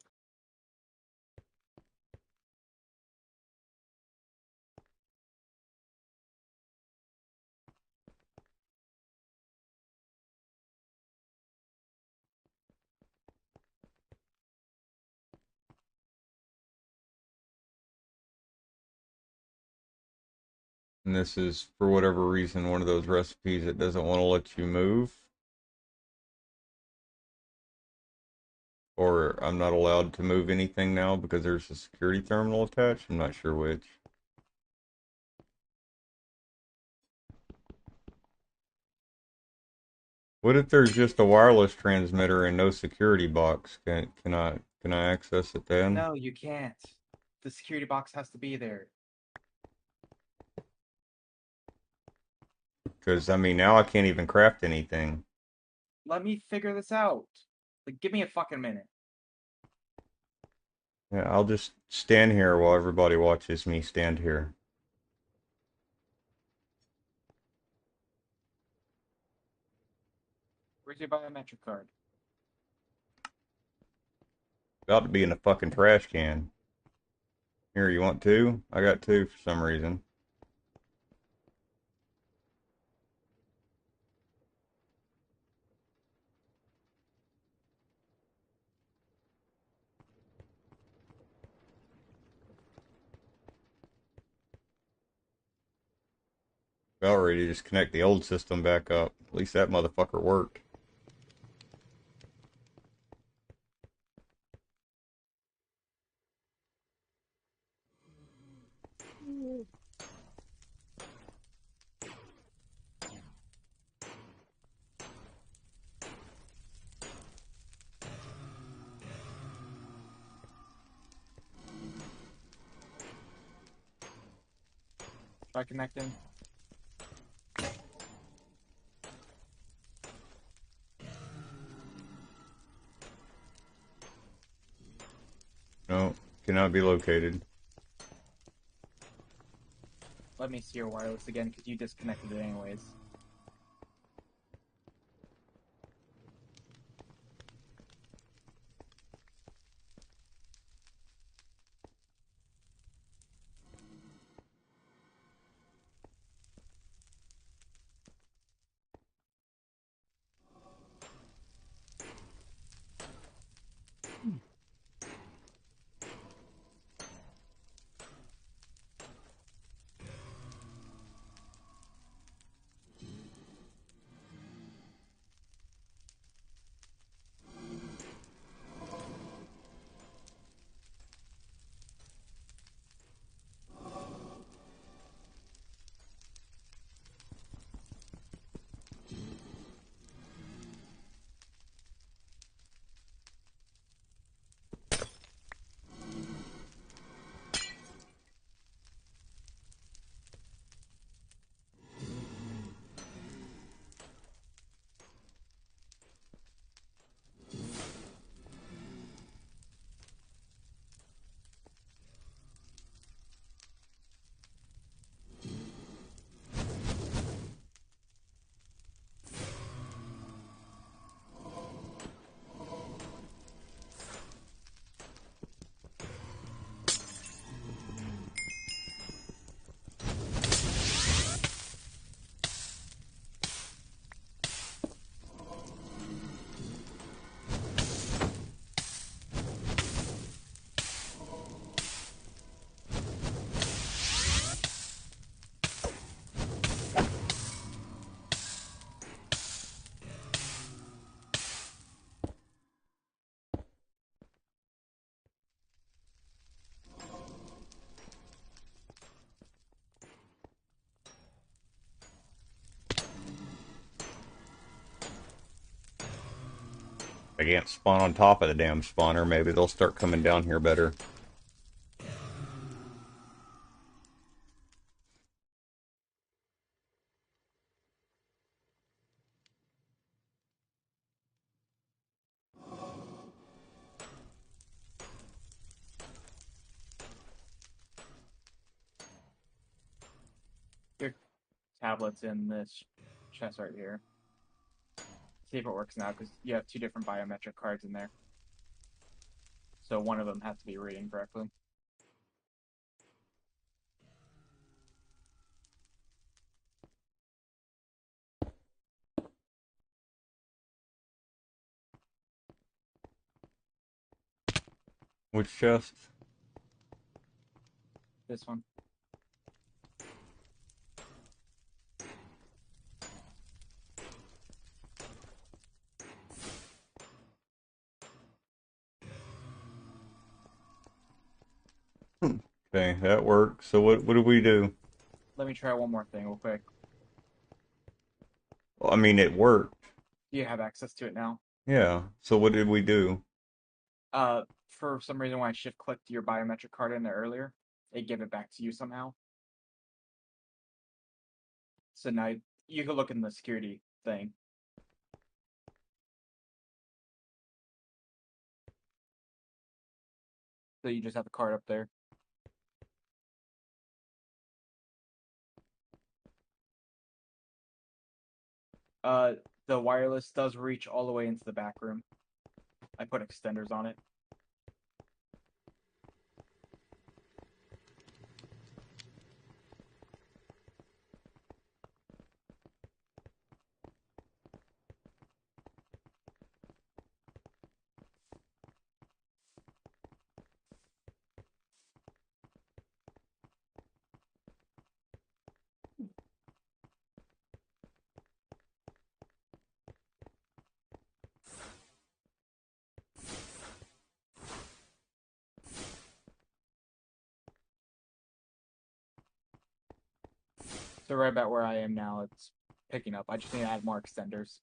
And this is, for whatever reason, one of those recipes that doesn't want to let you move. Or I'm not allowed to move anything now because there's a security terminal attached. I'm not sure which. What if there's just a wireless transmitter and no security box? Can I access it then? No, you can't. The security box has to be there. Because I mean now I can't even craft anything. Let me figure this out. Like, give me a fucking minute. Yeah, I'll just stand here while everybody watches me stand here. Where's your biometric card? About to be in the fucking trash can. Here, you want two? I got two for some reason. About ready to just connect the old system back up. At least that motherfucker worked. Try connecting. No, cannot be located. Let me see your wireless again, because you disconnected it anyways. I can't spawn on top of the damn spawner. Maybe they'll start coming down here better. tablets in this chest right here. See if it works now, because you have two different biometric cards in there. So one of them has to be reading correctly. Which chest? This one. Okay, that works. So what do we do? Let me try one more thing real quick. Well, I mean, it worked. Do you have access to it now? Yeah. So what did we do? For some reason, when I shift clicked your biometric card in there earlier, it gave it back to you somehow. So now you can look in the security thing. So you just have the card up there. The wireless does reach all the way into the back room. I put extenders on it. So right about where I am now, it's picking up. I just need to add more extenders.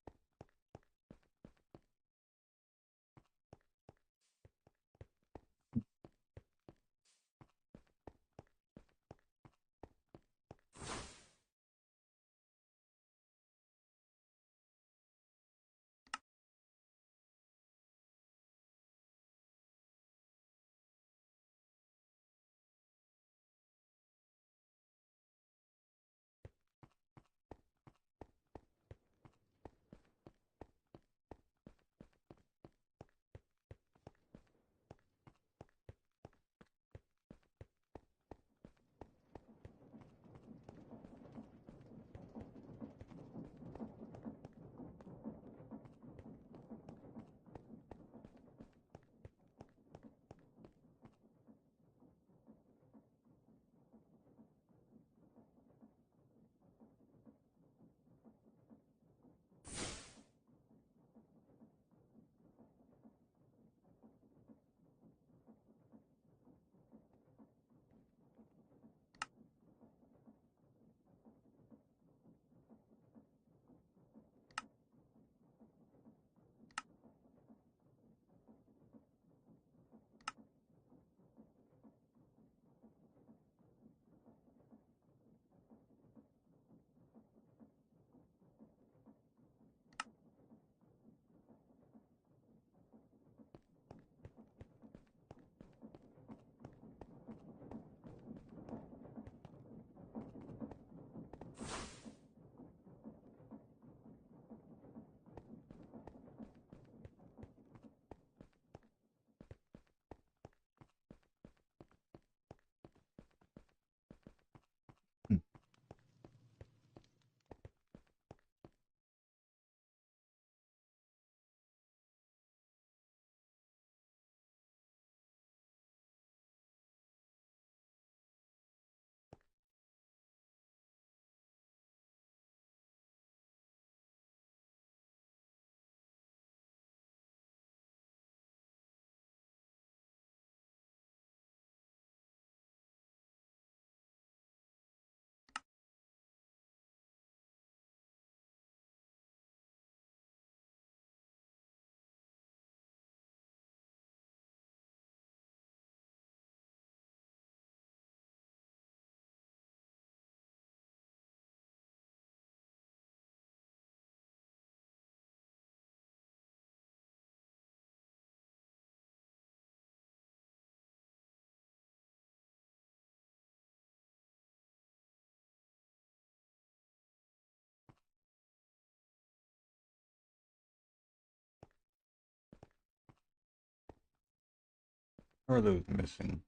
How are those missing?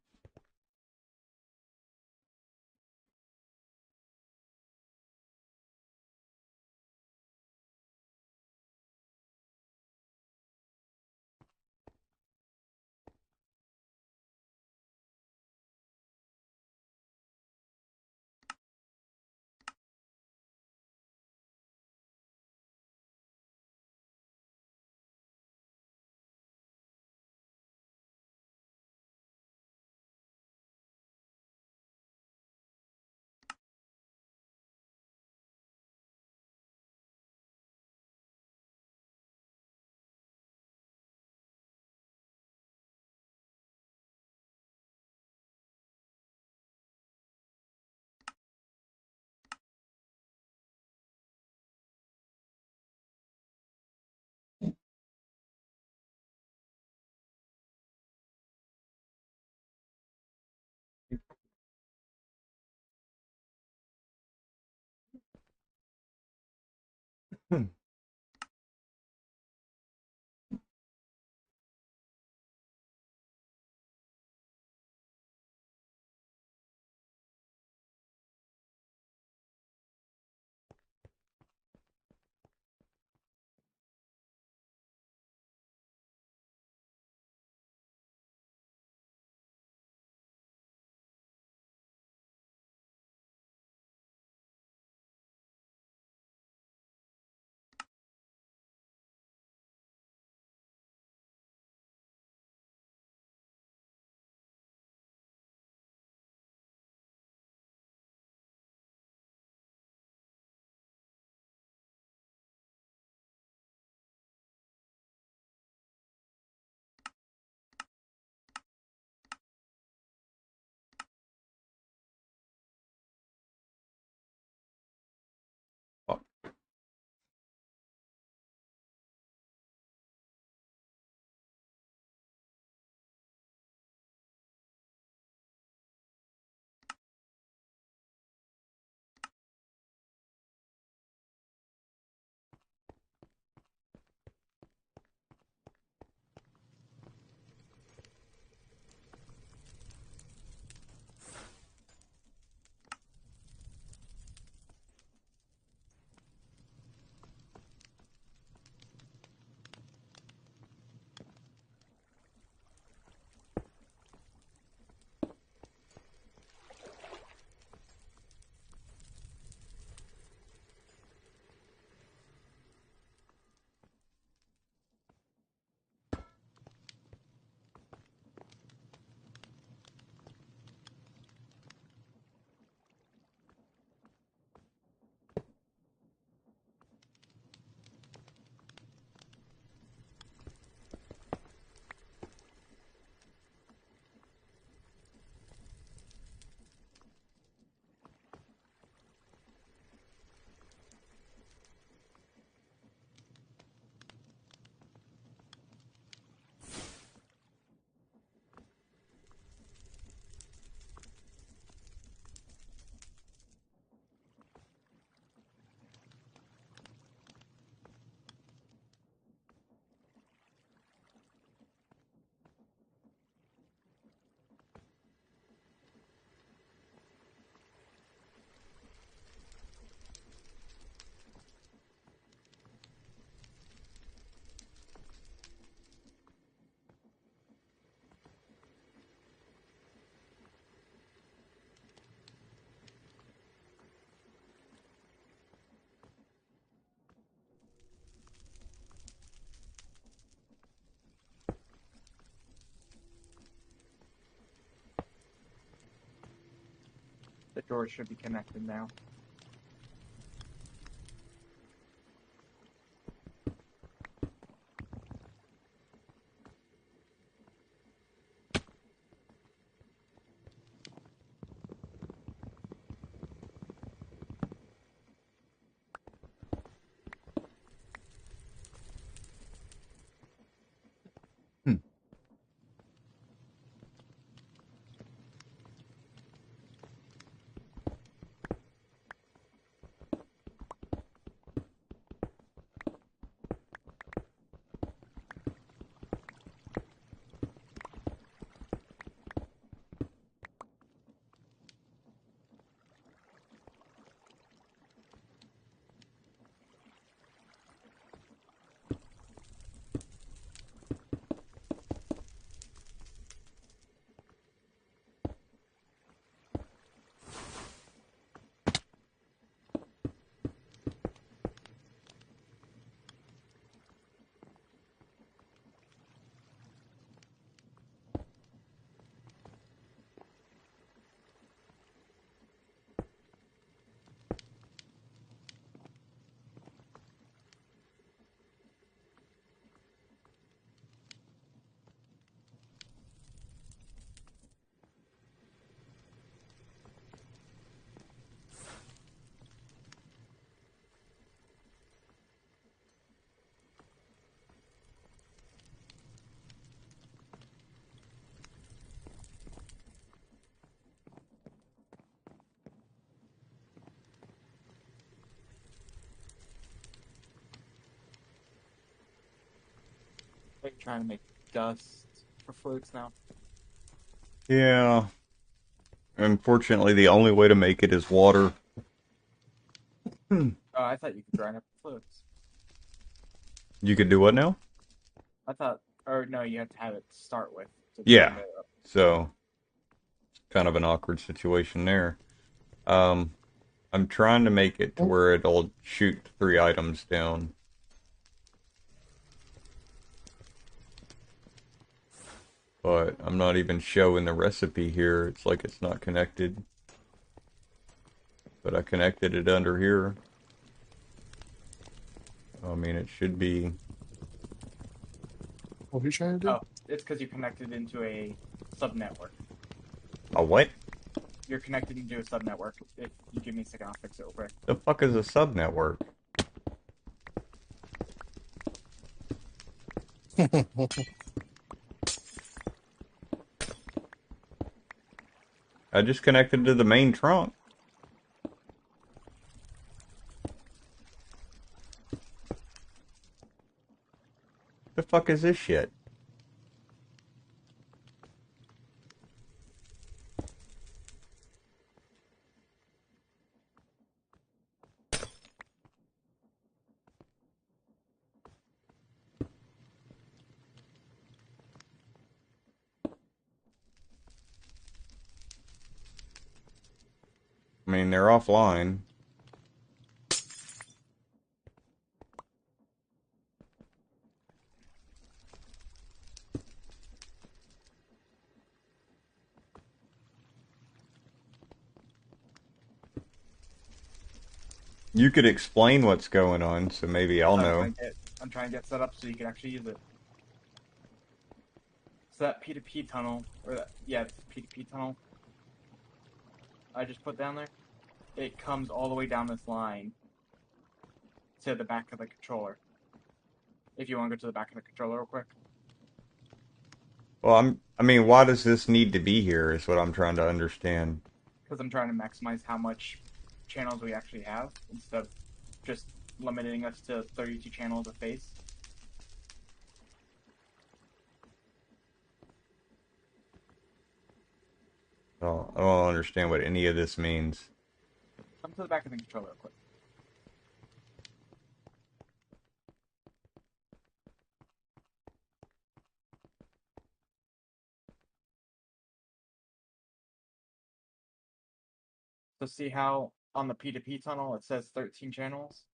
Hmm. Oh, The door should be connected now. hmm. Like trying to make dust for floats now. Yeah. Unfortunately, the only way to make it is water. Oh, I thought you could grind up floats. You could do what now? I thought, or no, you have to have it to start with to Yeah. grind it up. So, kind of an awkward situation there. Um, I'm trying to make it to Oh, where it'll shoot 3 items down. But I'm not even showing the recipe here. It's like it's not connected. But I connected it under here. I mean, it should be... what are you trying to do? Oh, it's because you connected into a subnetwork. A what? You're connected into a subnetwork. If you give me a second, I'll fix it real quick. The fuck is a subnetwork? I just connected to the main trunk. The fuck is this shit? I mean, they're offline. You could explain what's going on, so maybe I'll So know. I'm trying to get set up so you can actually use it. So that P2P tunnel, or that, yeah, it's P2P tunnel I just put down there, it comes all the way down this line to the back of the controller. If you want to go to the back of the controller real quick. Well, I mean, why does this need to be here is what I'm trying to understand. Because I'm trying to maximize how much channels we actually have instead of just limiting us to 32 channels of face. So I don't understand what any of this means. Come to the back of the controller real quick. So see how on the P2P tunnel it says 13 channels?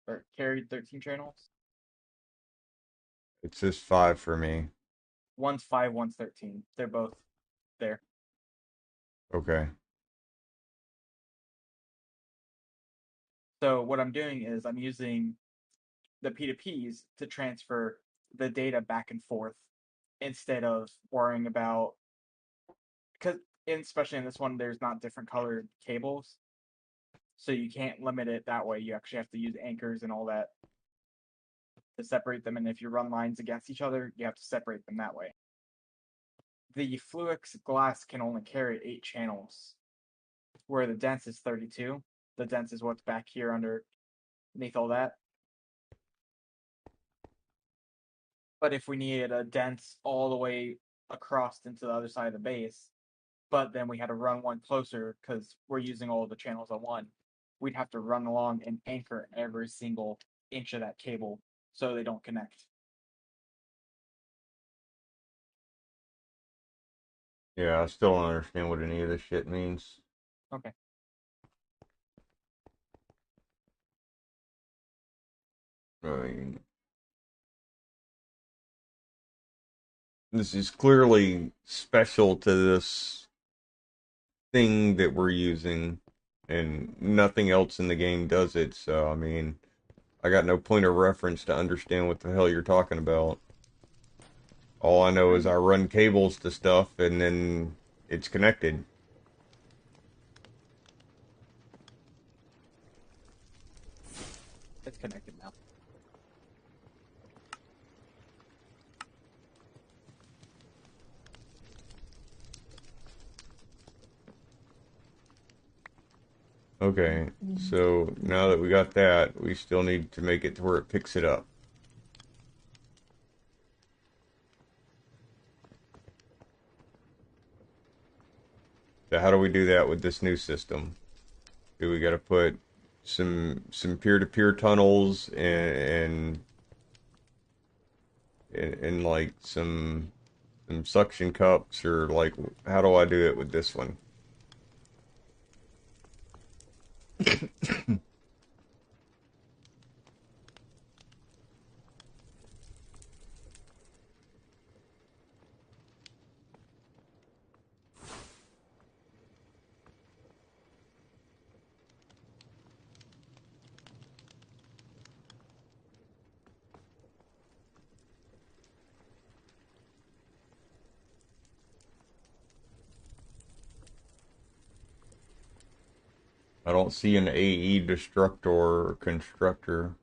Or carried 13 channels? It's just 5 for me. One's 5, one's 13. They're both there. Okay. So what I'm doing is I'm using the P2Ps to transfer the data back and forth instead of worrying about, because especially in this one there's not different colored cables, so you can't limit it that way. You actually have to use anchors and all that to separate them, and if you run lines against each other you have to separate them that way. The Fluix glass can only carry 8 channels, where the dense is 32. The dense is what's back here underneath all that. But if we needed a dense all the way across into the other side of the base, but then we had to run one closer because we're using all the channels on one, we'd have to run along and anchor every single inch of that cable so they don't connect. Yeah, I still don't understand what any of this shit means. Okay. I mean, this is clearly special to this thing that we're using, and nothing else in the game does it, so, I mean, I got no point of reference to understand what the hell you're talking about. All I know is I run cables to stuff, and then it's connected. It's connected now. Okay, so now that we got that, we still need to make it to where it picks it up. So how do we do that with this new system? Do we got to put some peer-to-peer tunnels and like some suction cups, or like how do I do it with this one? I don't see an AE destructor or constructor.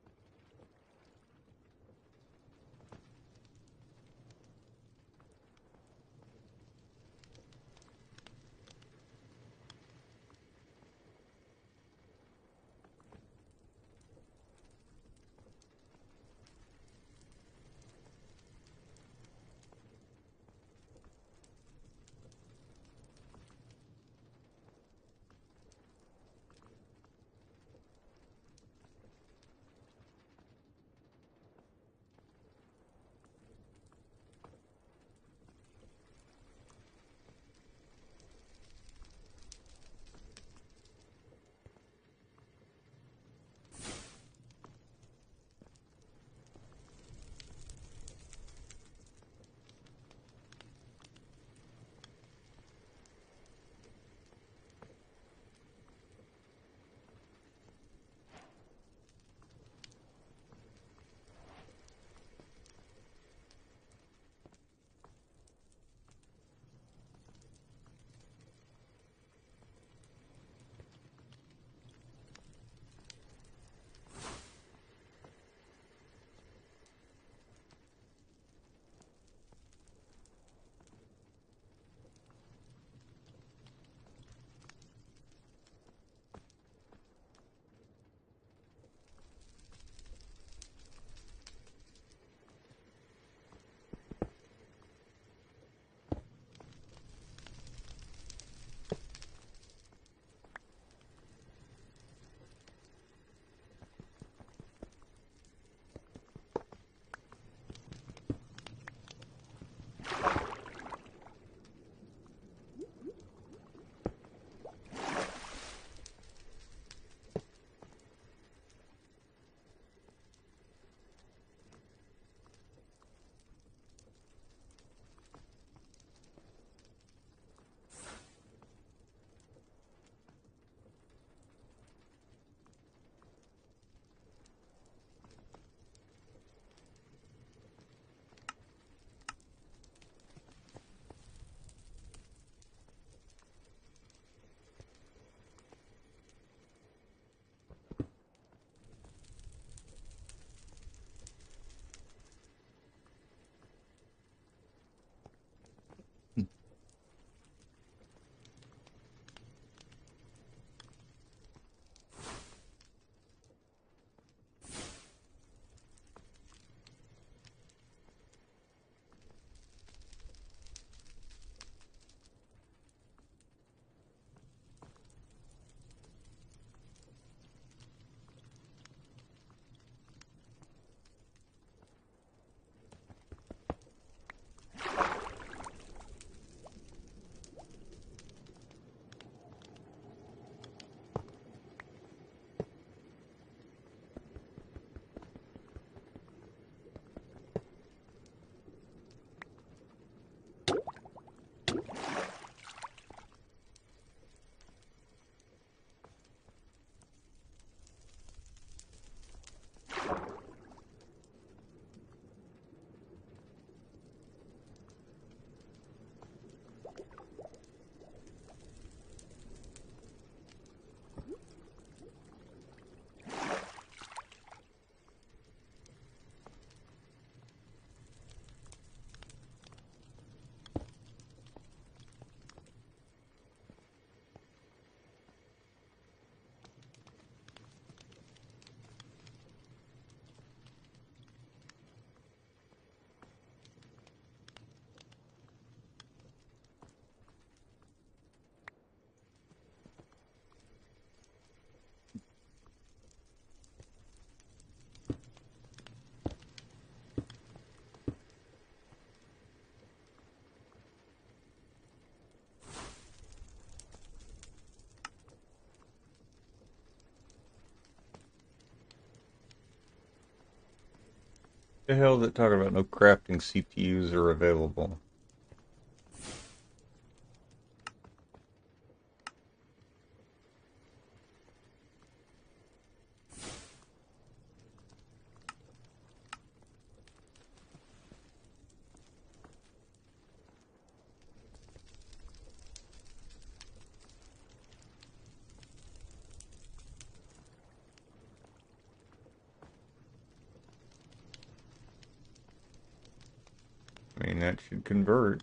The hell is it talking about? No crafting CPUs are available. I mean, that should convert.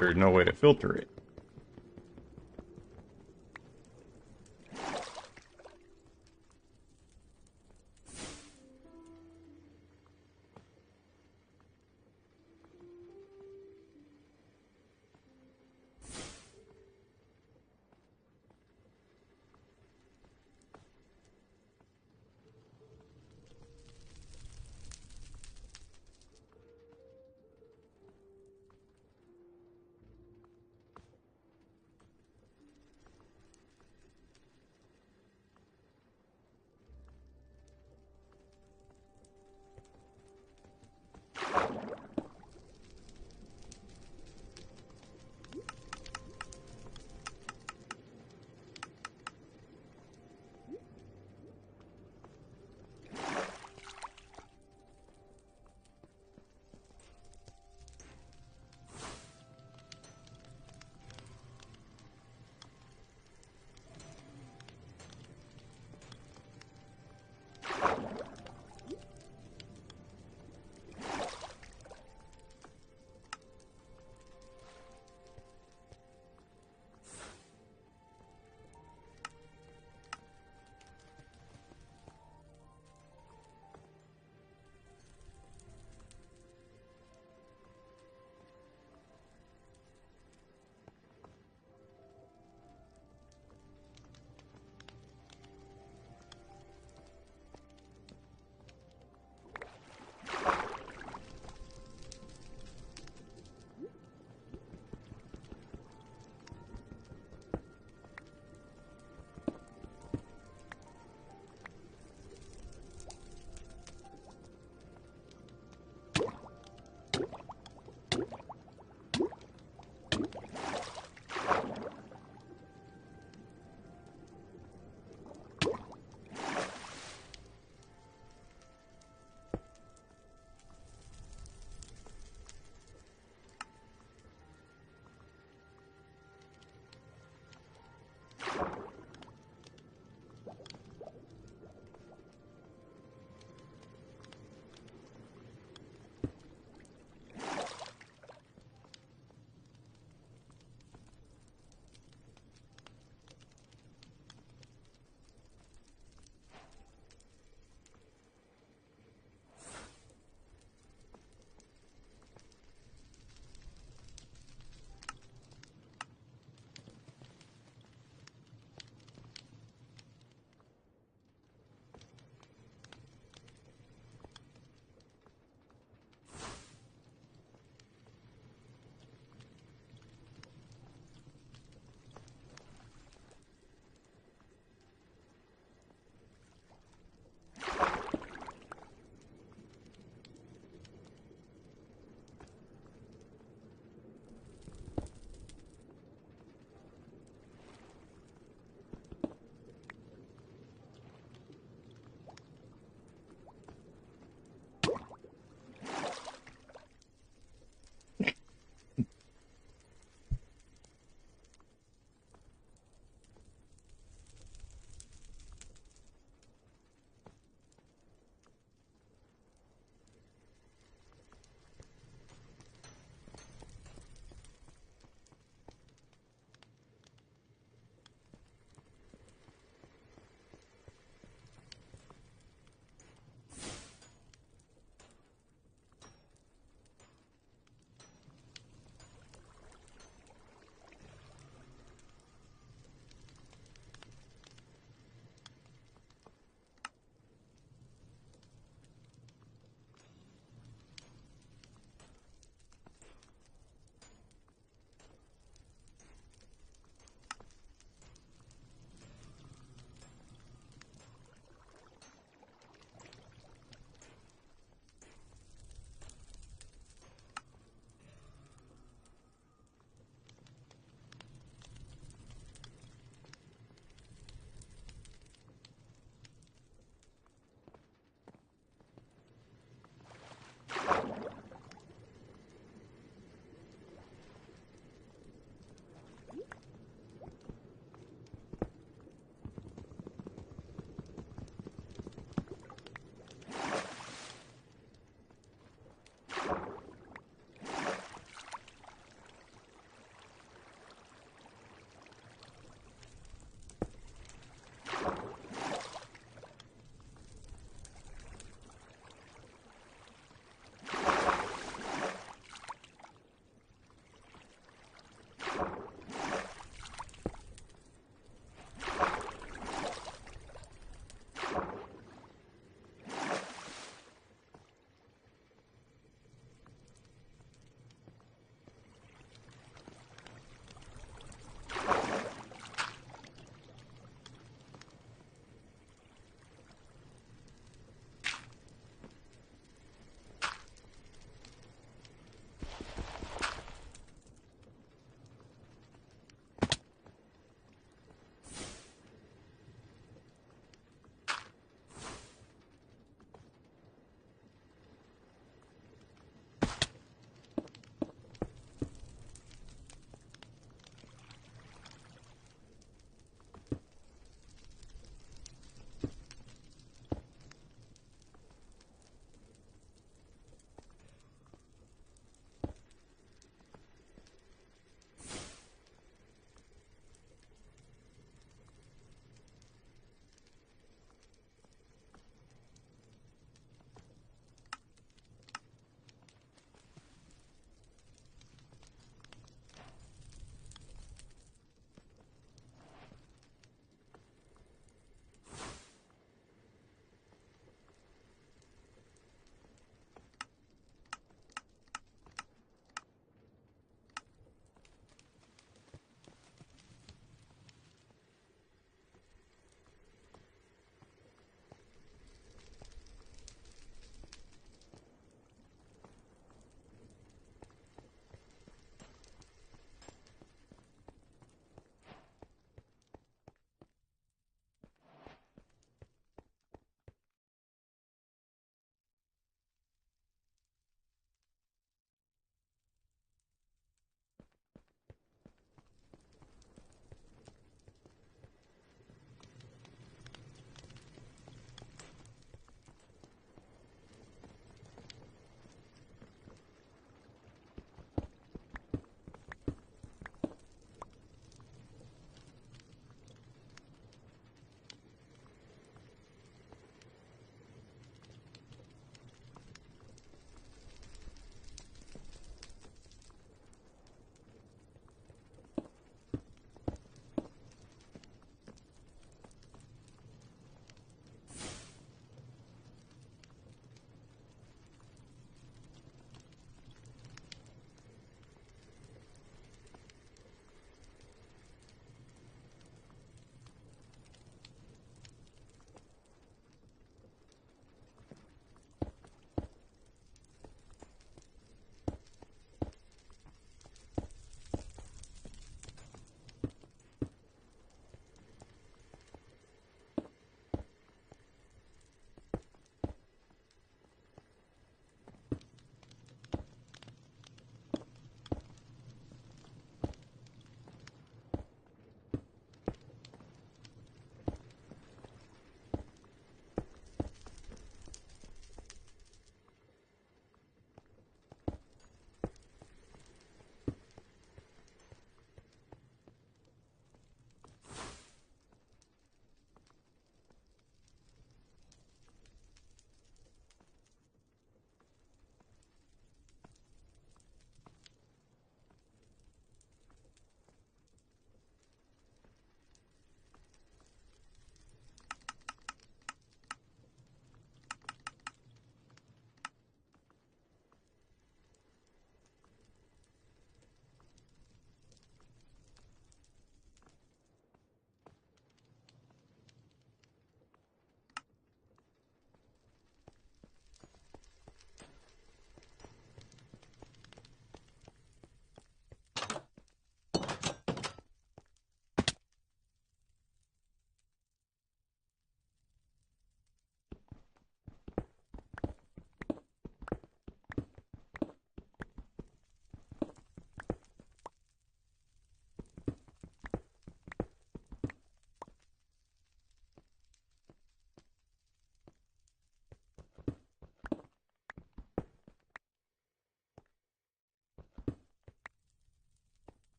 There's no way to filter it.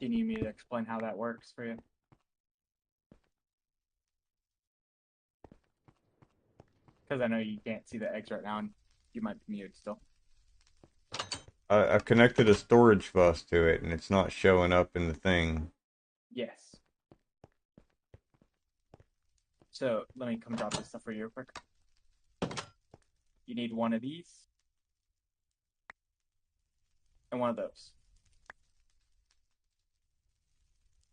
Do you need me to explain how that works for you? Because I know you can't see the eggs right now, and you might be muted still. I've connected a storage bus to it, and it's not showing up in the thing. Yes. So let me come drop this stuff for you real quick. You need one of these and one of those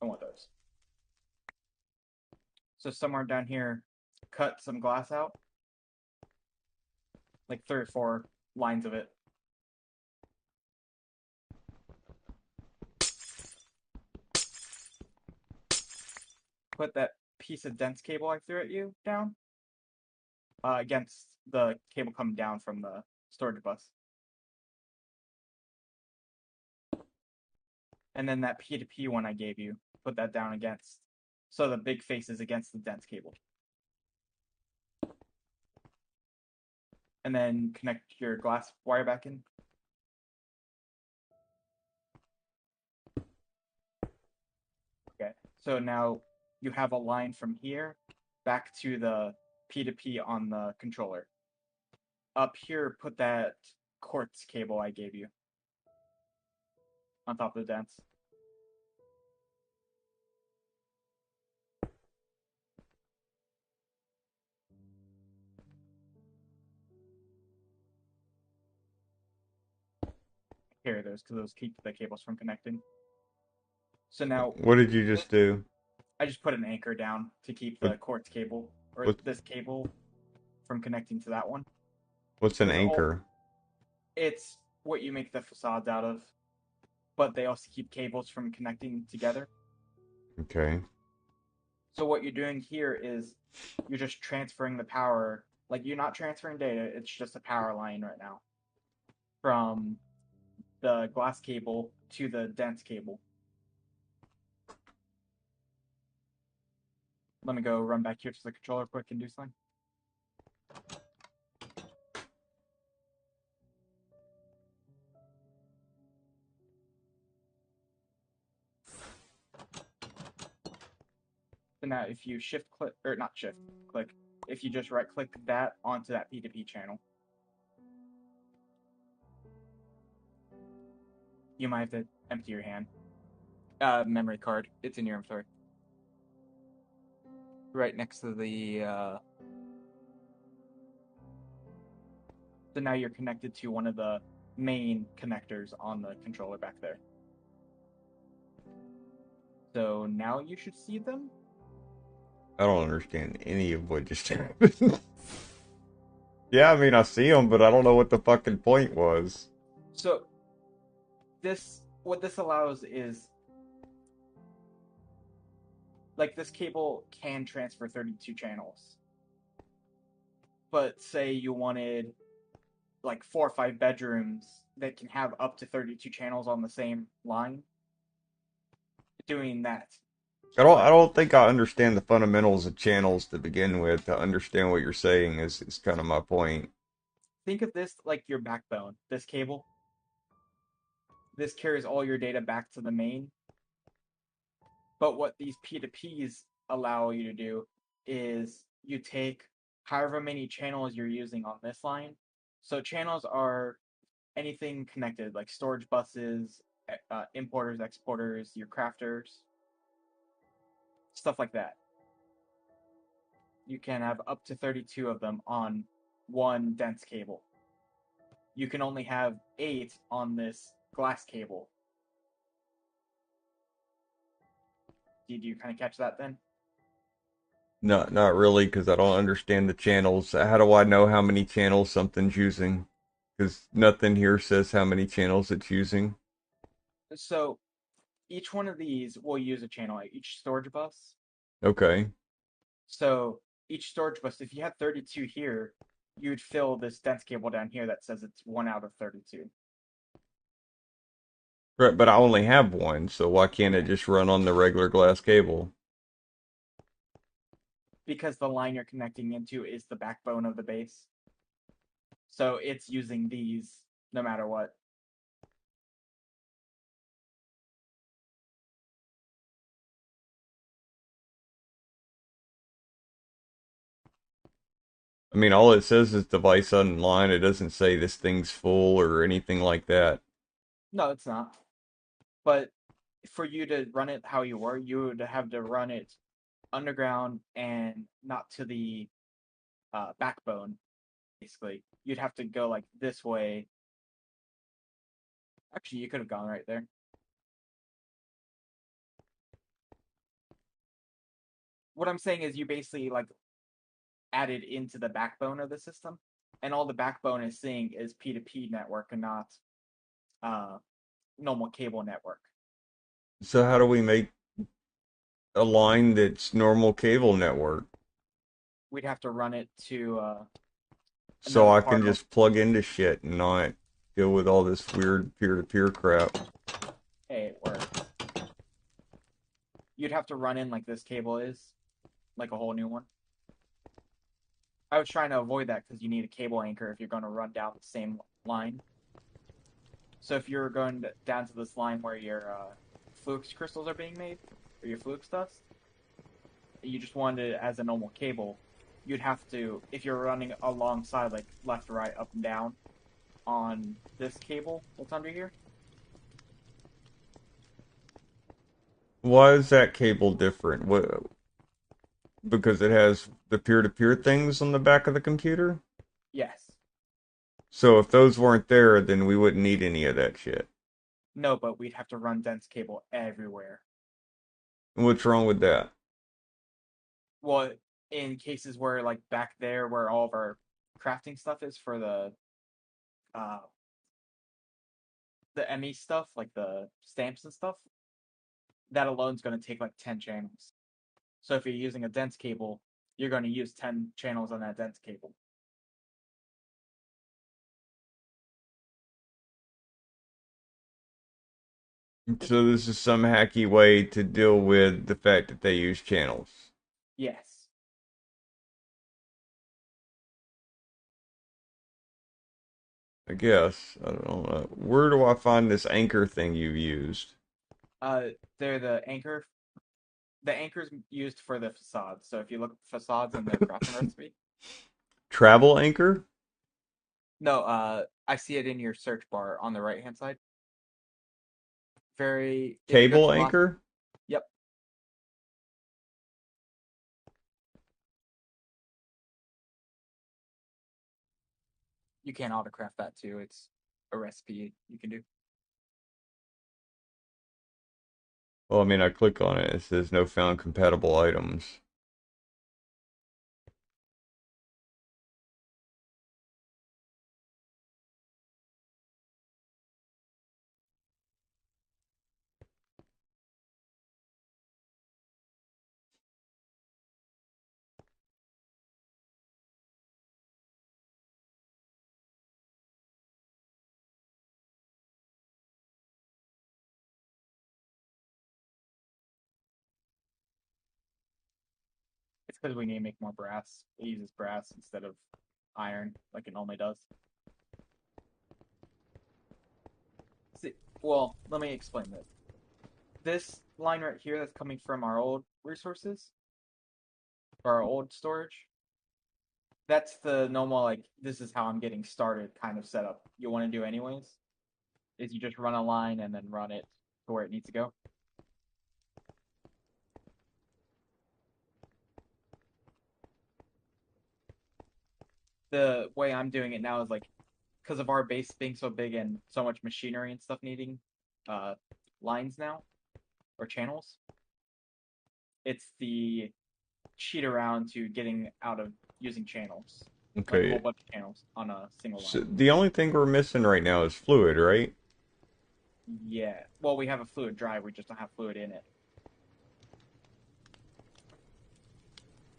and one of those. So somewhere down here, cut some glass out, like 3 or 4 lines of it. Put that piece of dense cable I threw at you down against the cable coming down from the storage bus. And then that P2P one I gave you, put that down against, so the big face is against the dense cable. And then connect your glass wire back in. Okay, so now you have a line from here back to the P2P on the controller. Up here, put that quartz cable I gave you on top of the dents. Here, those keep the cables from connecting. So now What did you just do? I just put an anchor down to keep the quartz cable or what, this cable from connecting to that one. what's an Because anchor? it's what you make the facades out of, but they also keep cables from connecting together. Okay. So what you're doing here is you're just transferring the power. Like, you're not transferring data, it's just a power line right now from the glass cable to the dense cable. Let me go run back here to the controller quick and do something. So now if you shift click, or not shift click, if you just right click that onto that P2P channel, you might have to empty your hand. Memory card, it's in your inventory. Right next to the, so now you're connected to one of the main connectors on the controller back there. So now you should see them. I don't understand any of what just happened. Yeah, I mean, I see them, but I don't know what the fucking point was. So what this allows is, like, this cable can transfer 32 channels. But say you wanted like 4 or 5 bedrooms that can have up to 32 channels on the same line, doing that. I don't think I understand the fundamentals of channels to begin with. To understand what you're saying is kind of my point. Think of this like your backbone. This cable, this carries all your data back to the main. But what these P2Ps allow you to do is you take however many channels you're using on this line. So channels are anything connected, like storage buses, importers, exporters, your crafters, stuff like that. You can have up to 32 of them on one dense cable. You can only have 8 on this glass cable. Did you kind of catch that then? Not really, because I don't understand the channels. How do I know how many channels something's using? Because nothing here says how many channels it's using. So each one of these will use a channel, like each storage bus. Okay. So each storage bus, if you had 32 here, you'd fill this dense cable down here that says it's 1 out of 32. Right, but I only have one, so why can't it just run on the regular glass cable? Because the line you're connecting into is the backbone of the base. So it's using these no matter what. I mean, all it says is device online. It doesn't say this thing's full or anything like that. No, it's not. But for you to run it how you were, you would have to run it underground and not to the backbone. Basically, you'd have to go like this way. Actually, you could have gone right there. What I'm saying is, you basically like added into the backbone of the system, and all the backbone is seeing is P2P network and not uh, normal cable network. So how do we make a line that's normal cable network? We'd have to run it to So another I part can of. just plug into shit and not deal with all this weird peer-to-peer crap. Hey, it worked. You'd have to run in like this cable is, like a whole new one. I was trying to avoid that because you need a cable anchor if you're going to run down the same line. So if you're going down to this line where your flux crystals are being made, or your flux dust, you just wanted it as a normal cable, you'd have to, if you're running alongside, like left, right, up, and down on this cable that's under here. Why is that cable different? What, because it has the peer-to-peer things on the back of the computer? Yes. So if those weren't there, then we wouldn't need any of that shit. No, but we'd have to run dense cable everywhere. What's wrong with that? Well, in cases where, like back there, where all of our crafting stuff is for uh the ME stuff, like the stamps and stuff, that alone's going to take like 10 channels. So if you're using a dense cable, you're going to use 10 channels on that dense cable. So this is some hacky way to deal with the fact that they use channels. Yes. I guess. I don't know. Where do I find this anchor thing you've used? They're the anchor. The anchor's used for the facades. So if you look at facades in the crafting recipe, Travel anchor? no, I see it in your search bar on the right hand side. If you go to Cable the last, anchor? yep, you can autocraft that too. It's a recipe you can do. Well, I mean, I click on it. It says no found compatible items. It's because we need to make more brass. It uses brass instead of iron like it normally does. See, well, let me explain this. This line right here that's coming from our old resources, or our old storage, that's the normal, like, this is how I'm getting started kind of setup you want to do anyways, is you just run a line and then run it to where it needs to go. The way I'm doing it now is like, because of our base being so big and so much machinery and stuff needing uh lines now, or channels, it's the cheat around to getting out of using channels, like a whole Okay. bunch of channels on a single line. So the only thing we're missing right now is fluid, right? Yeah. Well, we have a fluid drive, we just don't have fluid in it.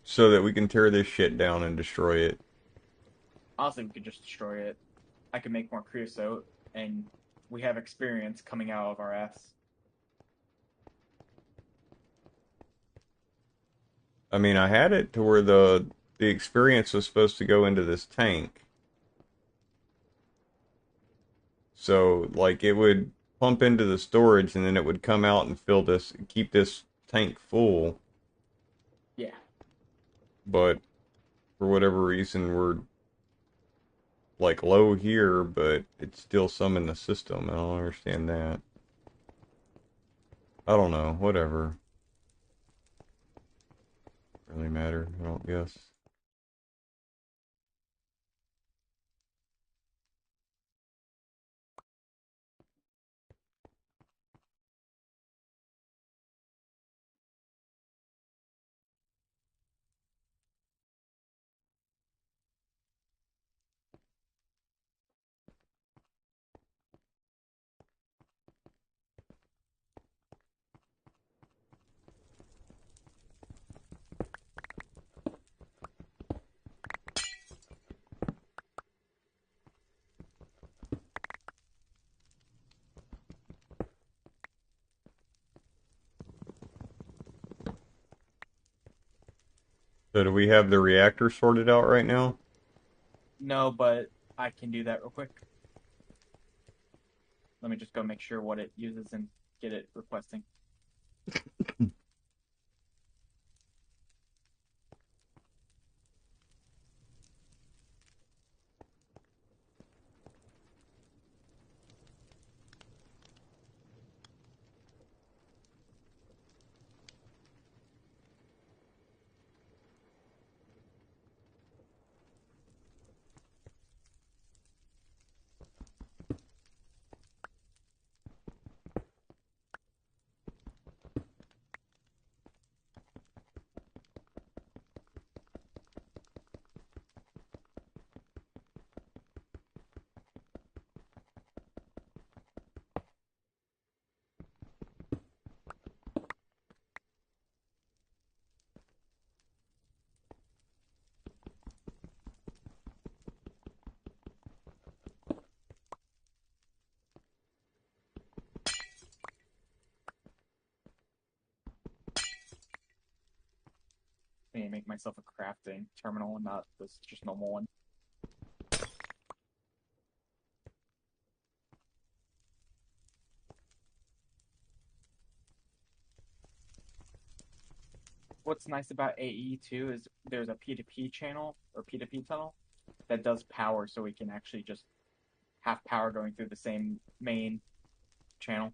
So that we can tear this shit down and destroy it. Honestly, we could just destroy it. I could make more creosote, and we have experience coming out of our ass. I mean, I had it to where the experience was supposed to go into this tank. So like it would pump into the storage and then it would come out and fill this, keep this tank full. Yeah. But for whatever reason we're like low here, but it's still some in the system. I don't understand that. I don't know. Whatever. Really matter, I don't guess. So do we have the reactor sorted out right now? No, but I can do that real quick. Let me just go make sure what it uses and get it requesting. I need to make myself a crafting terminal and not this just normal one. What's nice about AE too is there's a P2P channel or P2P tunnel that does power, so we can actually just have power going through the same main channel.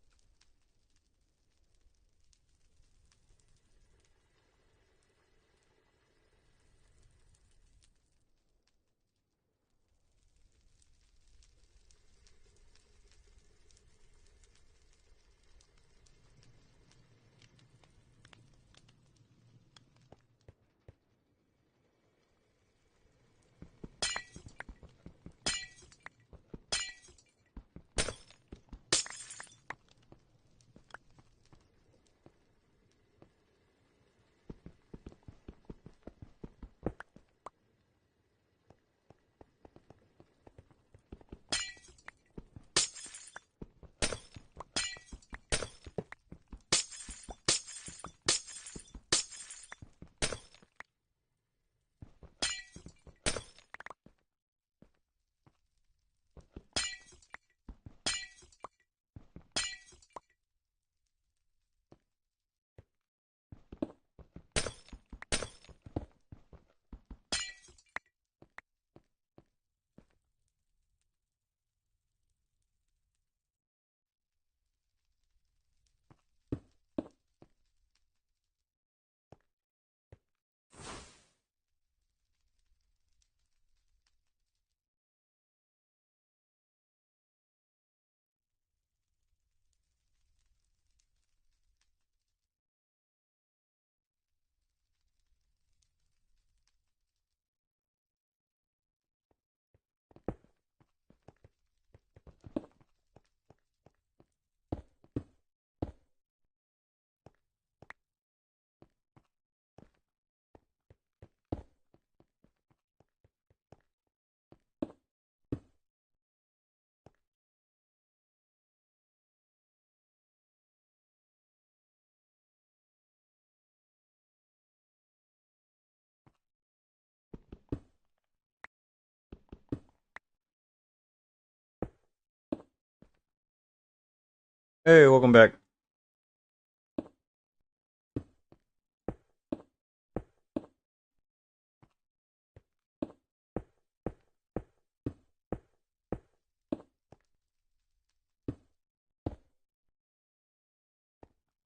Hey, welcome back.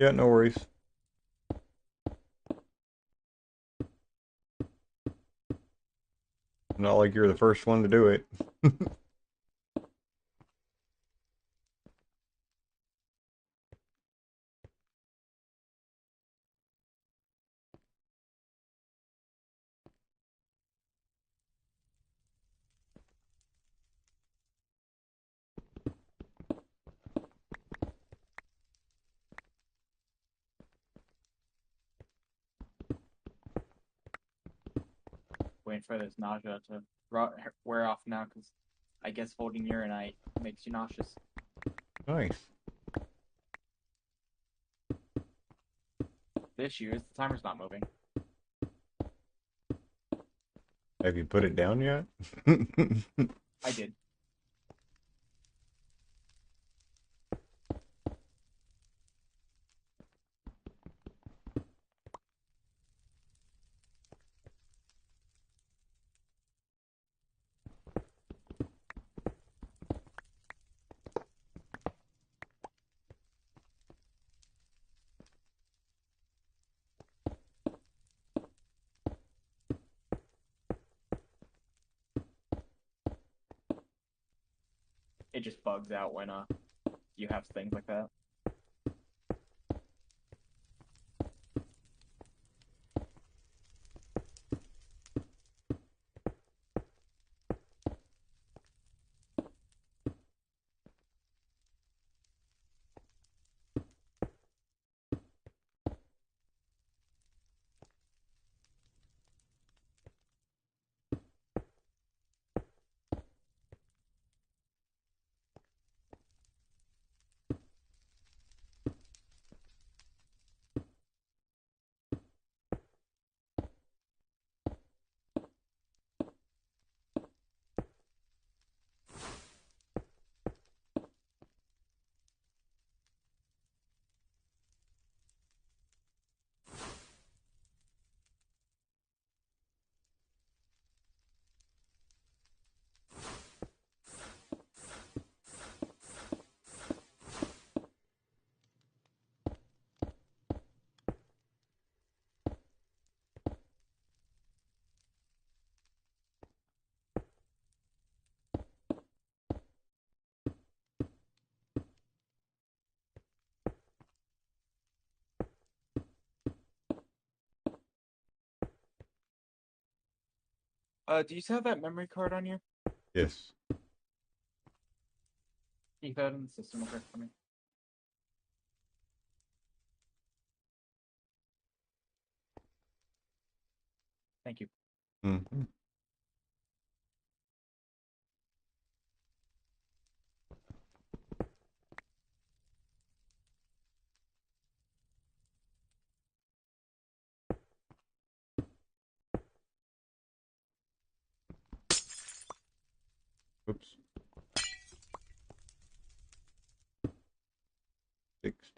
Yeah, no worries. Not like you're the first one to do it. Waiting for this nausea to wear off now because I guess holding urinite makes you nauseous. Nice. The issue is the timer's not moving. Have you put it down yet? I did. It just bugs out when you have things like that. Do you still have that memory card on you? Yes. Can you throw it in the system real quick for me? Thank you. Mm-hmm. Oops. Fixed.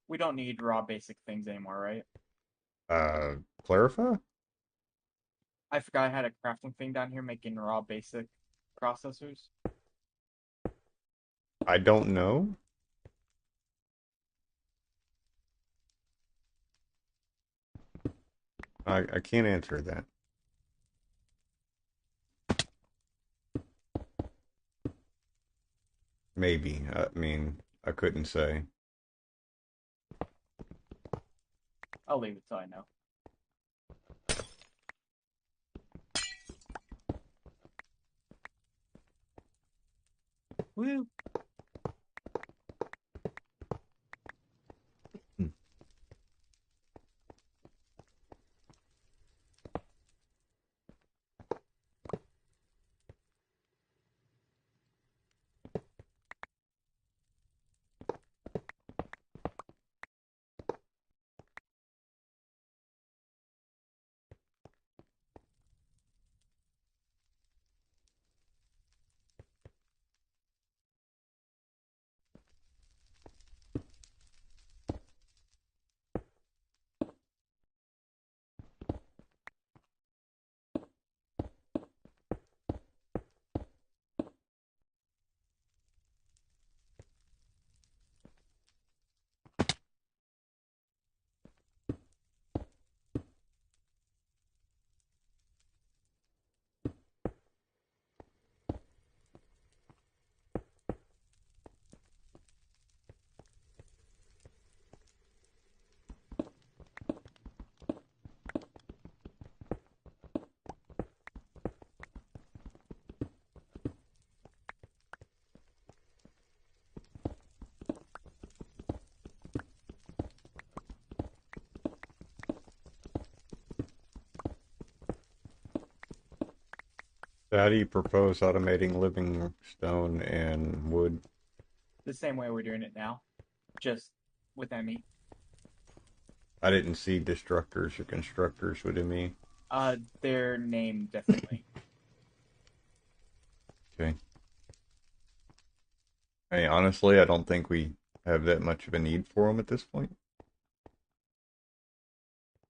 We don't need raw basic things anymore, right? Clarify? I forgot I had a crafting thing down here making raw basic processors. I don't know. I can't answer that. Maybe. I mean, I couldn't say. I'll leave it till I know. Woo! So how do you propose automating living stone and wood? The same way we're doing it now, just with ME. I didn't see destructors or constructors with me. Their name differently. Okay. I mean, honestly, I don't think we have that much of a need for them at this point.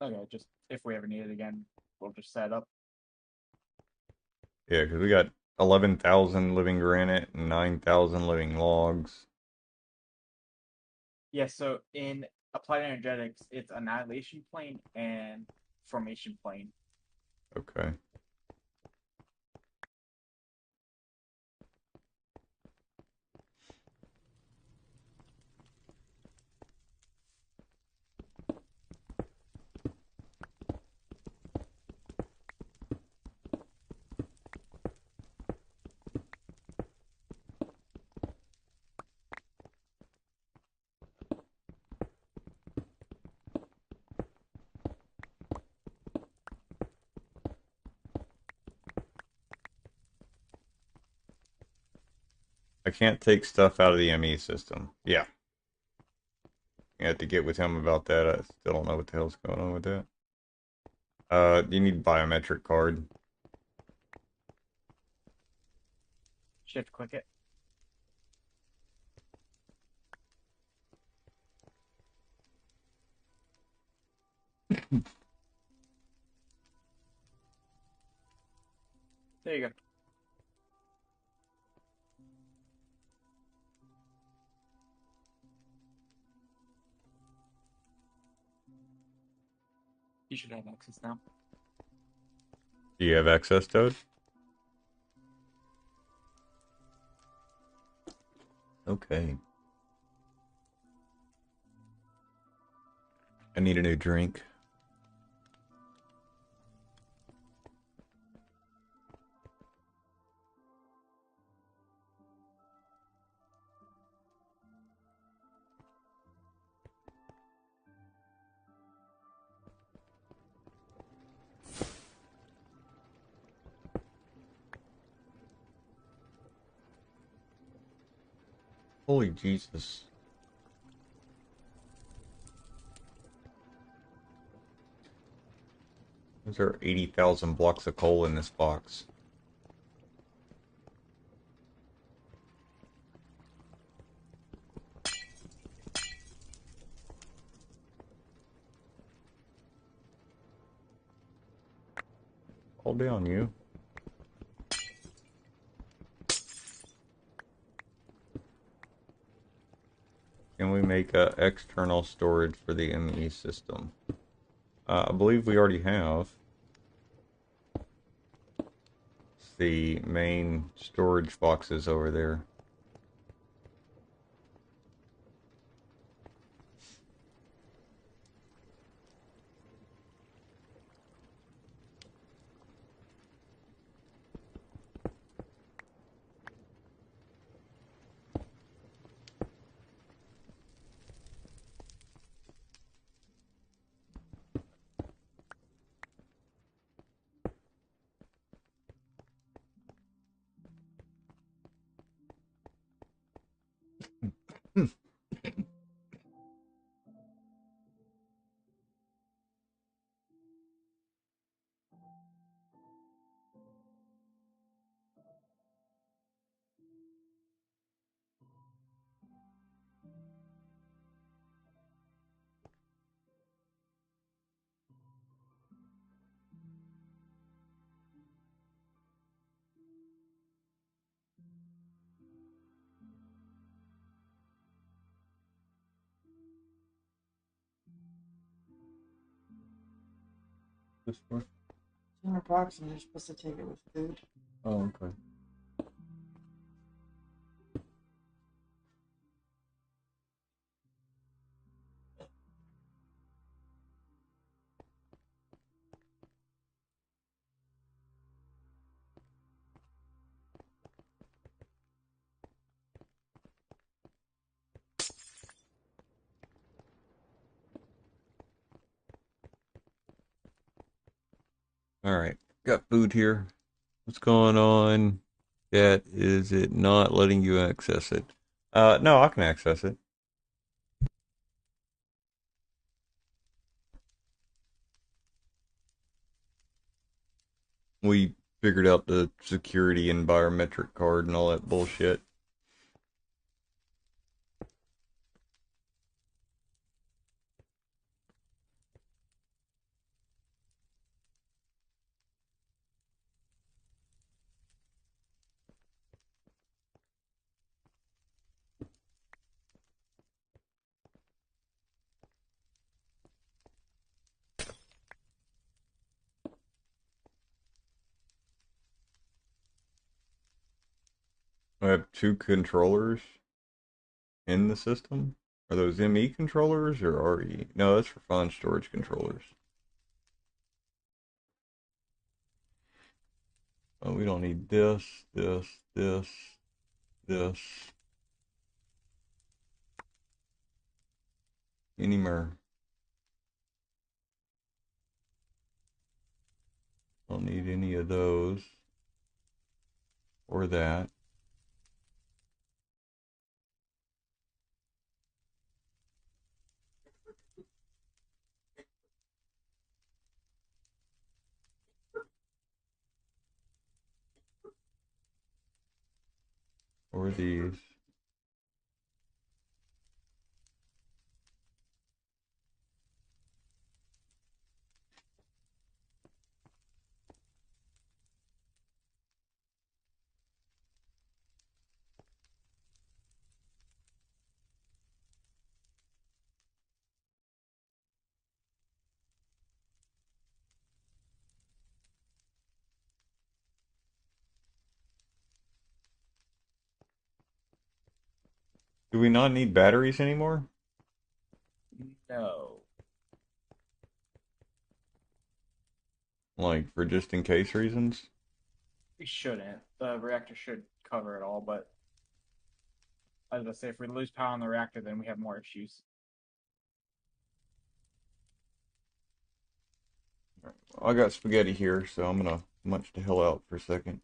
Okay, just if we ever need it again, we'll just set up. Yeah, because we got 11,000 living granite and 9,000 living logs. Yeah, so in applied energetics, it's annihilation plane and formation plane. Okay. I can't take stuff out of the ME system. Yeah. You have to get with him about that. I still don't know what the hell's going on with that. You need biometric card. Shift click it. There you go. You should have access now. Do you have access, Toad? Okay. I need a new drink. Holy Jesus. There are 80,000 blocks of coal in this box. All down, you. Can we make external storage for the ME system? I believe we already have. It's the main storage boxes over there. This one? 200 bucks, and you're supposed to take it with food. Oh, okay. Alright. Got food here. What's going on? That is it not letting you access it? No, I can access it. We figured out the security and biometric card and all that bullshit. I have two controllers in the system. Are those ME controllers or RE? No, that's for fine storage controllers. Oh, we don't need this, this, this anymore. Don't need any of those or that. Or these. Do we not need batteries anymore? No. Like for just in case reasons? We shouldn't. The reactor should cover it all, but as I say, if we lose power on the reactor, then we have more issues. I got spaghetti here, so I'm gonna munch the hell out for a second.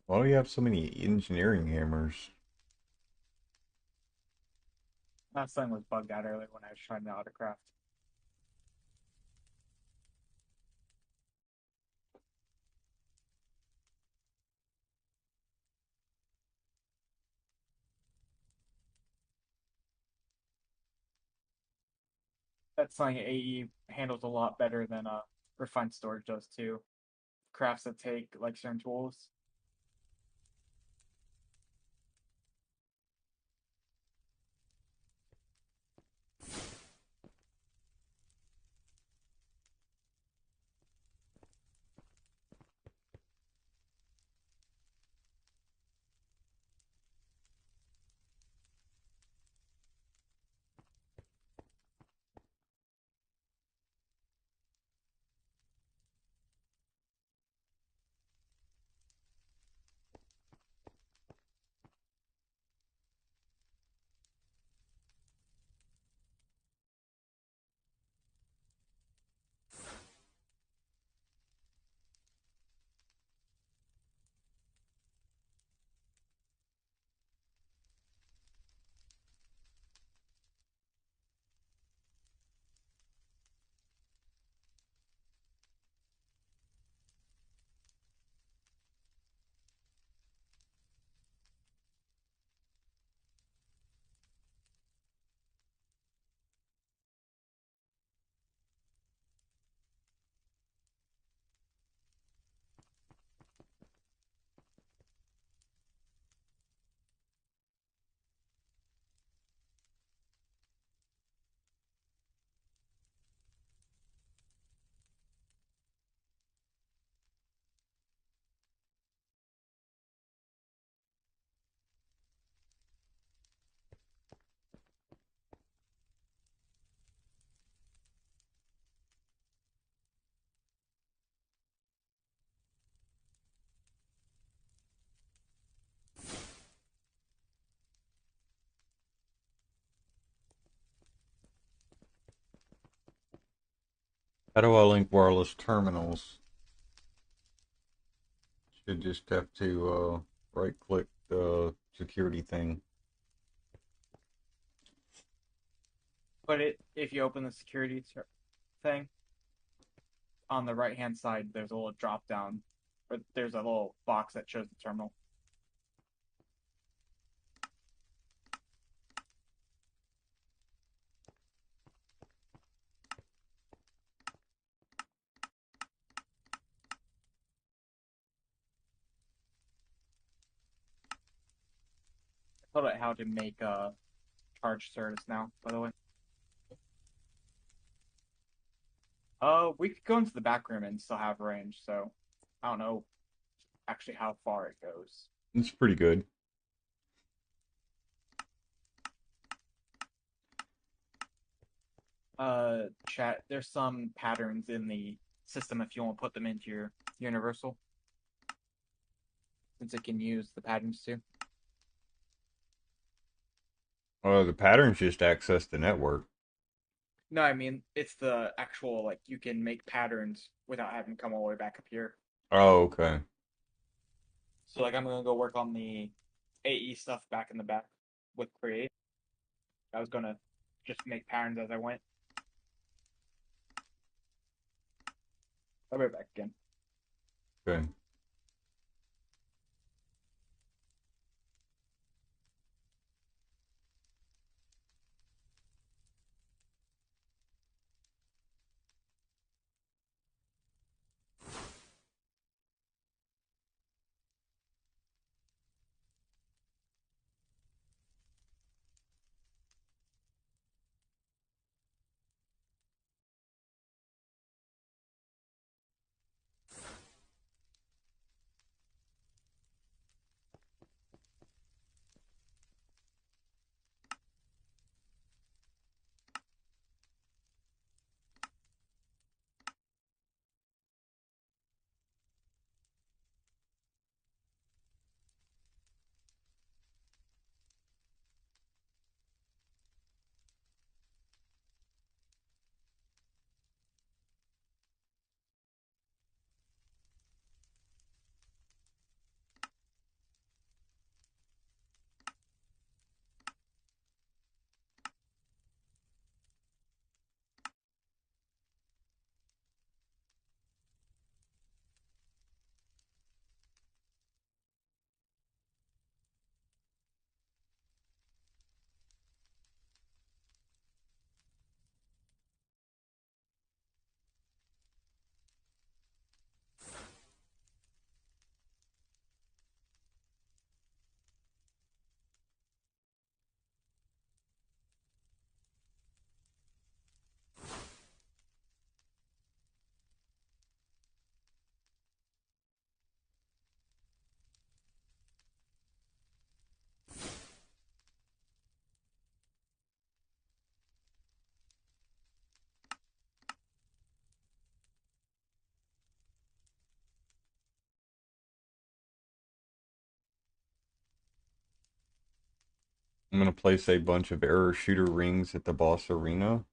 Why do you have so many engineering hammers? That thing was bugged out earlier when I was trying to autocraft. That thing AE handles a lot better than refined storage does too. Crafts that take like certain tools. How do I link wireless terminals? Should just have to right click the security thing. But if you open the security thing on the right hand side, there's a little drop down, or there's a little box that shows the terminal. I thought out how to make a charge service now, by the way. We could go into the back room and still have range, so I don't know actually how far it goes. It's pretty good. Chat, there's some patterns in the system if you want to put them into your universal, since it can use the patterns too. The patterns just access the network. No, I mean it's the actual like you can make patterns without having to come all the way back up here. Oh, okay. So like I'm gonna go work on the AE stuff back in the back with create. I was gonna just make patterns as I went. I'll be right back again. Okay. I'm gonna place a bunch of error shooter rings at the boss arena.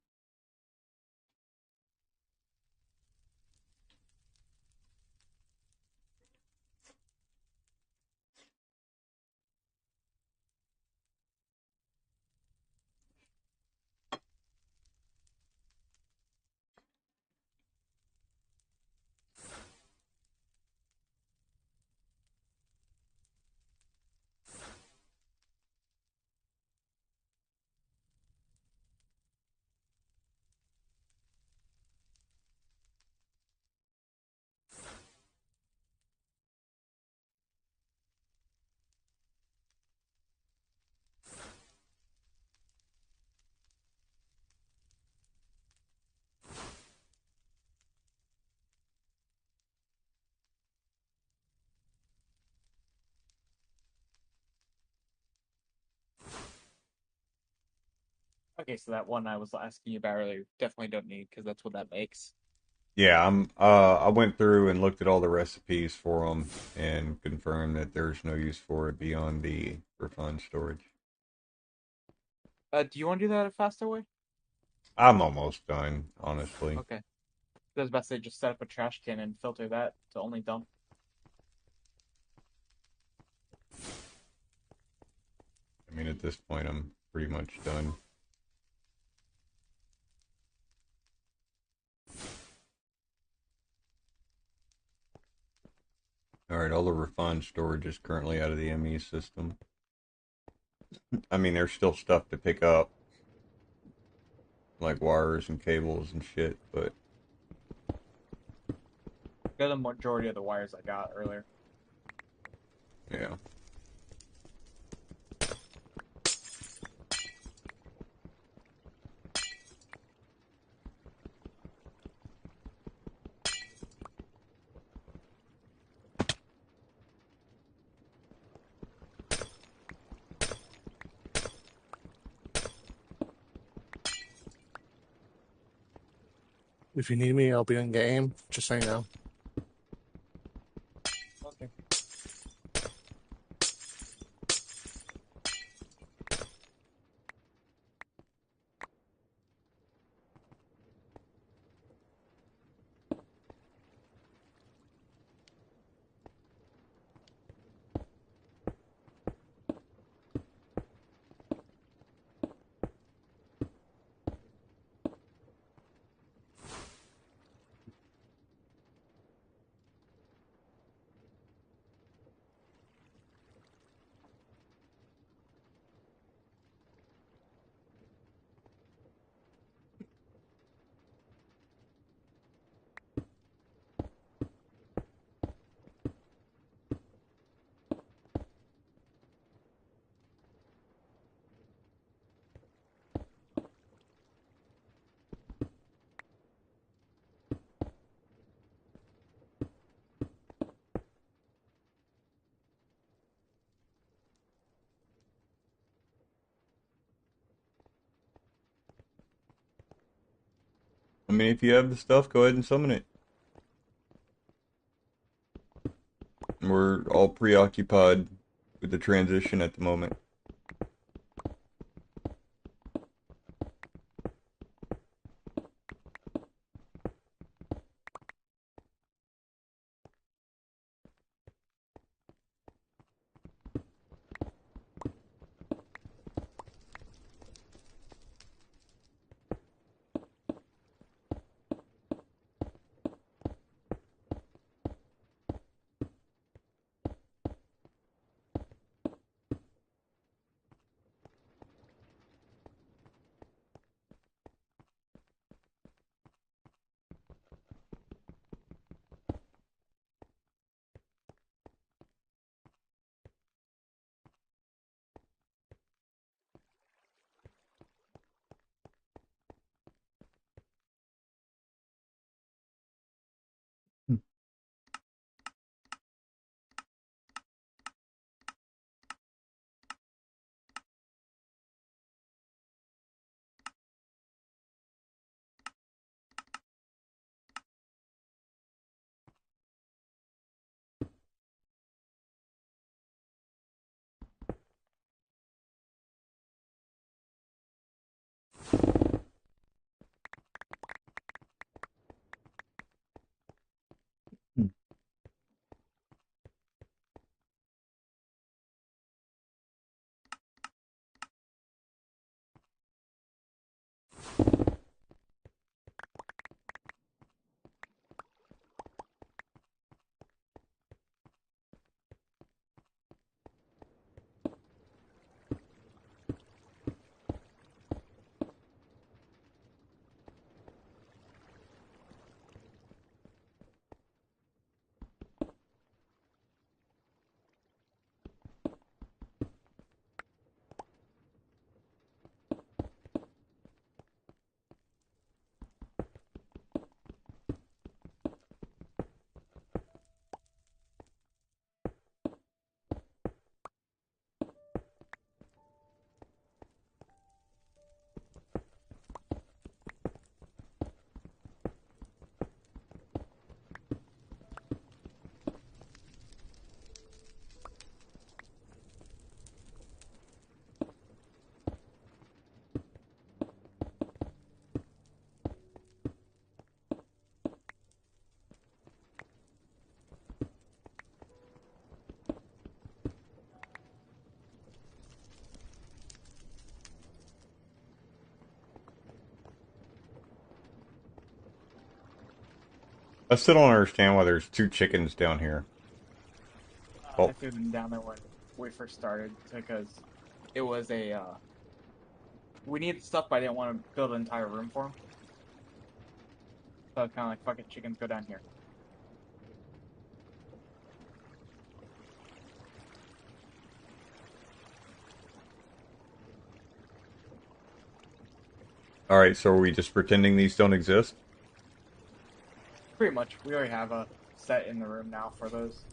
Okay, so that one I was asking you about earlier, definitely don't need because that's what that makes. Yeah, I went through and looked at all the recipes for them and confirmed that there's no use for it beyond the refined storage. Do you want to do that a faster way? I'm almost done, honestly. Okay. It's best they just set up a trash can and filter that to only dump. I mean, at this point, I'm pretty much done. Alright, all the refined storage is currently out of the ME system. I mean, there's still stuff to pick up, like wires and cables and shit, but Got the majority of the wires I got earlier. yeah. If you need me, I'll be in game. Just so you know. Okay. I mean, if you have the stuff, go ahead and summon it. We're all preoccupied with the transition at the moment. I still don't understand why there's 2 chickens down here. I Oh, threw them down there when we first started because it was a we needed stuff, but I didn't want to build an entire room for them. So I was kind of like, fuck it, chickens go down here. alright, so are we just pretending these don't exist? Pretty much, we already have a set in the room now for those.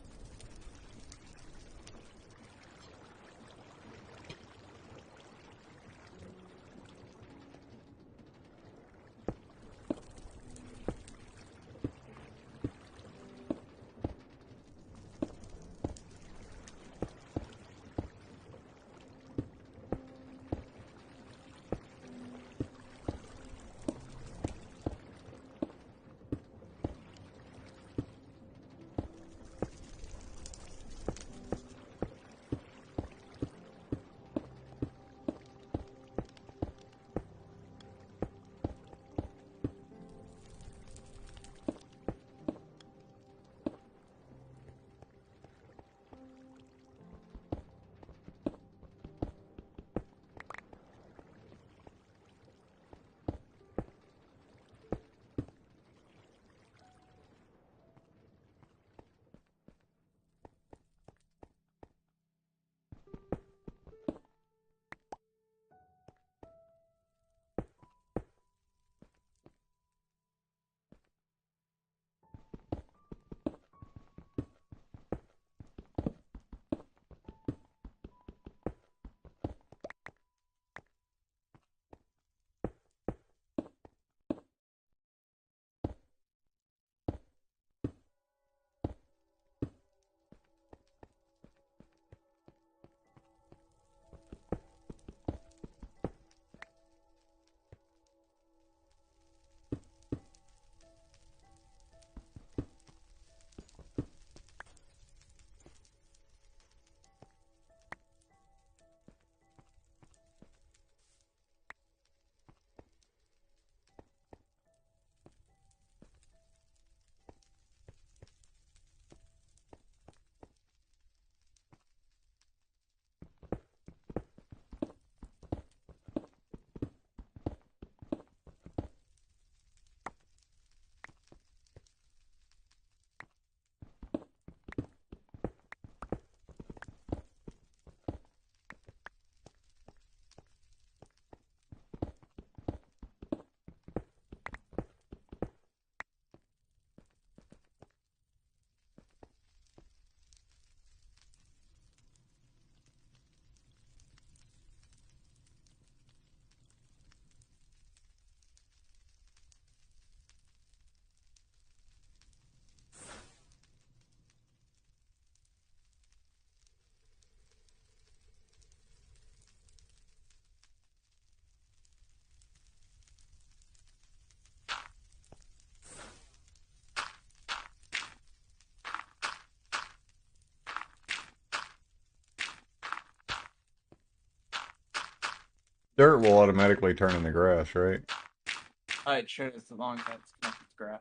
Dirt will automatically turn into grass, right? It should as long as that's connected to grass.